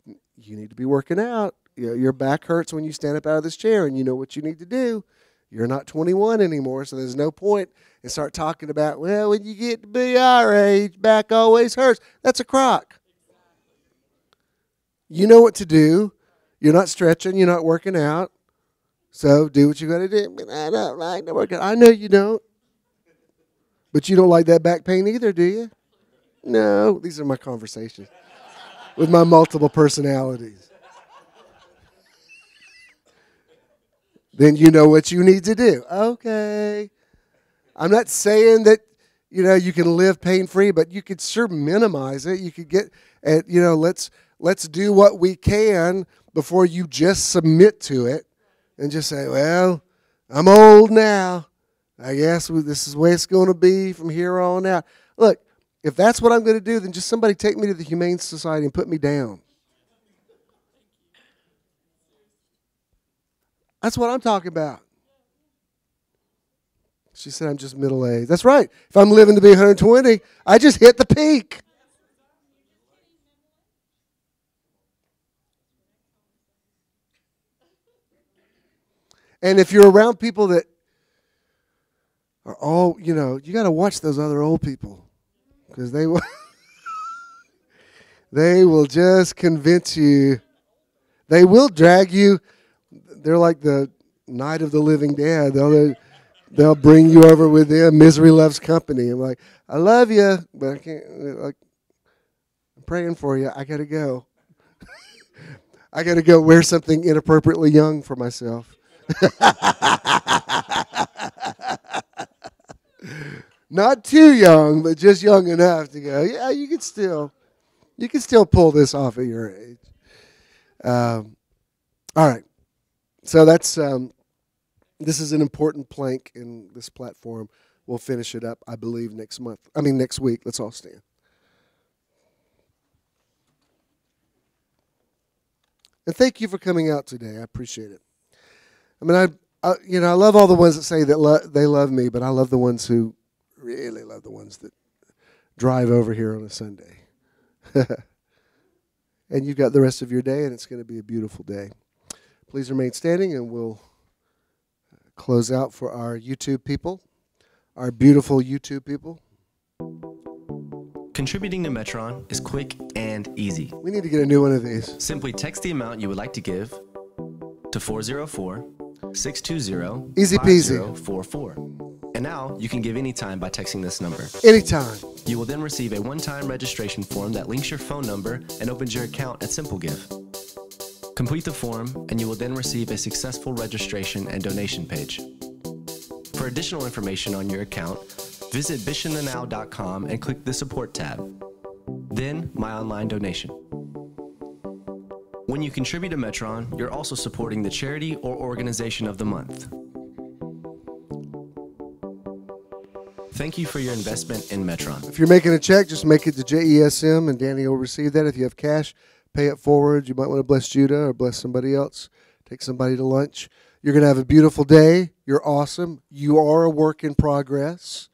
you need to be working out. You know, your back hurts when you stand up out of this chair, and you know what you need to do. You're not 21 anymore, so there's no point in start talking about, well, when you get to be our age, back always hurts. That's a crock. You know what to do. You're not stretching. You're not working out. So do what you got to do. I don't like to work out. I know you don't. But you don't like that back pain either, do you? No. These are my conversations with my multiple personalities. Then you know what you need to do. Okay. I'm not saying that, you can live pain-free, but you could sure minimize it. You could get, let's do what we can before you just submit to it and just say, well, I'm old now. I guess this is the way it's going to be from here on out. Look, if that's what I'm going to do, then just somebody take me to the Humane Society and put me down. That's what I'm talking about. She said, I'm just middle-aged. That's right. If I'm living to be 120, I just hit the peak. And if you're around people that are all, you got to watch those other old people because they will, they will just convince you. They will drag you. They're like the Night of the Living Dead. They'll bring you over with them. Misery loves company. I'm like, I love you, but I can't. Like, I'm praying for you. I gotta go. I gotta go wear something inappropriately young for myself. Not too young, but just young enough to go. Yeah, you can still pull this off at your age. All right, so that's this is an important plank in this platform. We'll finish it up, I believe, next week. Let's all stand. And thank you for coming out today. I appreciate it. I mean, I love all the ones that say that they love me, but I love the ones who really love the ones that drive over here on a Sunday. And you've got the rest of your day, and it's going to be a beautiful day. Please remain standing, and we'll close out for our YouTube people, our beautiful YouTube people. Contributing to Metron is quick and easy. We need to get a new one of these. Simply text the amount you would like to give to 404-620-5044. Easy peasy. And now you can give anytime by texting this number. Anytime. You will then receive a one-time registration form that links your phone number and opens your account at SimpleGive. Complete the form, and you will then receive a successful registration and donation page. For additional information on your account, visit bishandthenow.com and click the Support tab. Then, My Online Donation. When you contribute to Metron, you're also supporting the charity or organization of the month. Thank you for your investment in Metron. If you're making a check, just make it to JESM, and Danny will receive that. If you have cash, pay it forward. You might want to bless Judah or bless somebody else. Take somebody to lunch. You're going to have a beautiful day. You're awesome. You are a work in progress.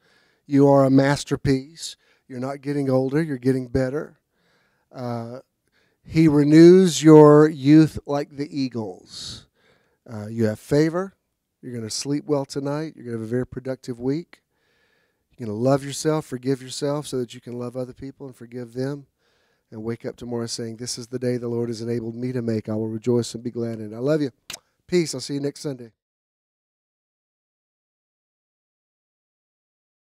You are a masterpiece. You're not getting older. You're getting better. He renews your youth like the eagles. You have favor. You're going to sleep well tonight. You're going to have a very productive week. You're going to love yourself, forgive yourself so that you can love other people and forgive them. And wake up tomorrow saying, this is the day the Lord has enabled me to make. I will rejoice and be glad in it. I love you. Peace. I'll see you next Sunday.